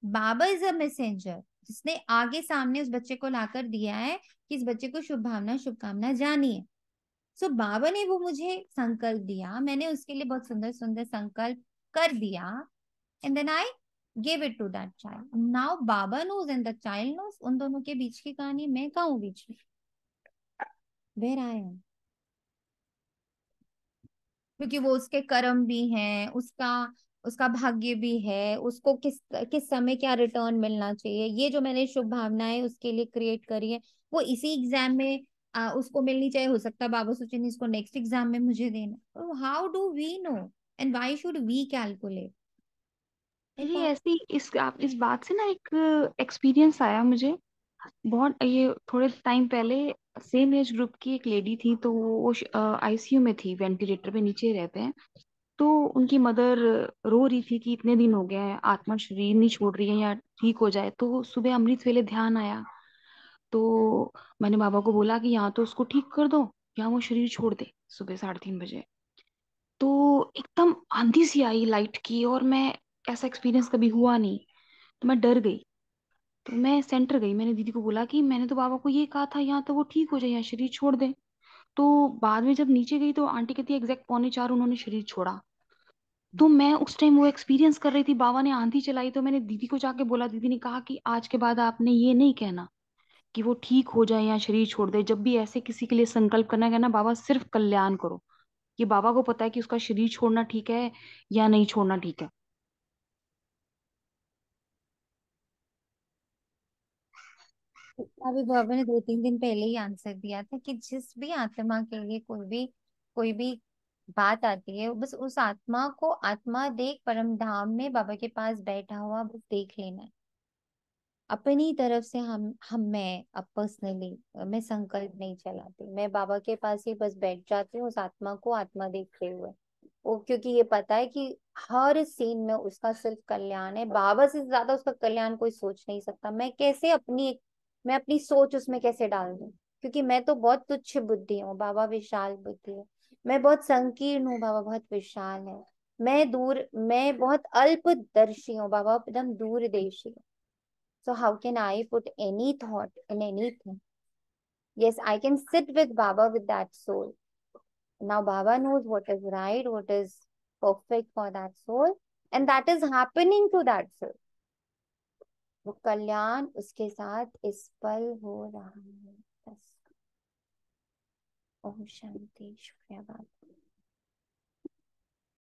Speaker 1: बाबा इज अ मैसेंजर जिसने आगे सामने उस बच्चे को लाकर दिया है कि इस बच्चे को शुभ भावना शुभकामना जानी है। सो बाबा ने वो मुझे संकल्प दिया, मैंने उसके लिए बहुत सुंदर सुंदर संकल्प कर दिया, and then I give it to that child. Now Baba knows and the child knows, उन दोनों के बीच की कहानी, मैं कहाँ हूँ बीच में, वेयर आई एम, क्योंकि वो उसके कर्म भी हैं, उसका उसका भाग्य भी है, उसको किस किस समय क्या रिटर्न मिलना चाहिए, ये जो मैंने शुभ भावनाएं उसके लिए क्रिएट करी है वो इसी एग्जाम में उसको मिलनी चाहिए, हो सकता है बाबा सोचे नहीं इसको नेक्स्ट एग्जाम में मुझे देना, तो how do we know and why should we calculate?
Speaker 4: दीदी ऐसी इस आप इस बात से ना एक एक्सपीरियंस आया मुझे, बहुत ये थोड़े टाइम पहले। सेम एज ग्रुप की एक लेडी थी, तो वो आईसीयू में थी, वेंटिलेटर पे नीचे रहते हैं। तो उनकी मदर रो रही थी कि इतने दिन हो गए हैं, आत्मा शरीर नहीं छोड़ रही है या ठीक हो जाए। तो सुबह अमृत वेले ध्यान आया, तो मैंने बाबा को बोला कि यहाँ तो उसको ठीक कर दो, यहाँ वो शरीर छोड़ दे सुबह 3:30 बजे। तो एकदम आंधी सी आई लाइट की, और मैं ऐसा एक्सपीरियंस कभी हुआ नहीं, तो मैं डर गई। तो मैं सेंटर गई, मैंने दीदी को बोला कि मैंने तो बाबा को ये कहा था यहाँ तो वो ठीक हो जाए, यहाँ शरीर छोड़ दे। तो बाद में जब नीचे गई तो आंटी कहती है एग्जैक्ट 3:45 उन्होंने शरीर छोड़ा। तो मैं उस टाइम वो एक्सपीरियंस कर रही थी, बाबा ने आंधी चलाई, तो मैंने दीदी को जाके बोला, दीदी ने कहा कि आज के बाद आपने ये नहीं कहना कि वो ठीक हो जाए या शरीर छोड़ दे, जब भी ऐसे किसी के लिए संकल्प करना है, कहना बाबा सिर्फ कल्याण करो। ये बाबा को पता है कि उसका शरीर छोड़ना ठीक है या नहीं छोड़ना ठीक है।
Speaker 1: अभी बाबा ने 2-3 दिन पहले ही आंसर दिया था कि जिस भी आत्मा के लिए कोई भी बात आती है, बस उस आत्मा को आत्मा देख परम धाम में बाबा के पास बैठा हुआ बस देख लेना है। अपनी तरफ से हम मैं अब पर्सनली मैं संकल्प नहीं चलाती, मैं बाबा के पास ही बस बैठ जाती हूँ उस आत्मा को आत्मा देखते हुए। वो क्योंकि ये पता है कि हर सीन में उसका सिर्फ कल्याण है, बाबा से ज्यादा उसका कल्याण कोई सोच नहीं सकता। मैं अपनी सोच उसमें कैसे डाल दूं, क्योंकि मैं तो बहुत तुच्छ बुद्धि हूँ, बाबा विशाल बुद्धि है। मैं बहुत संकीर्ण हूँ, बाबा बहुत विशाल है। मैं बहुत अल्पदर्शी हूँ, बाबा एकदम दूरदेशी है। So how can I put any thought in anything? Yes, I can sit with Baba with that soul. Now Baba knows what is right, what is perfect for that soul, and that is happening to that soul. वो कल्याण उसके साथ इस पल हो रहा है बस। ओम शांति, शुक्रिया बाबा।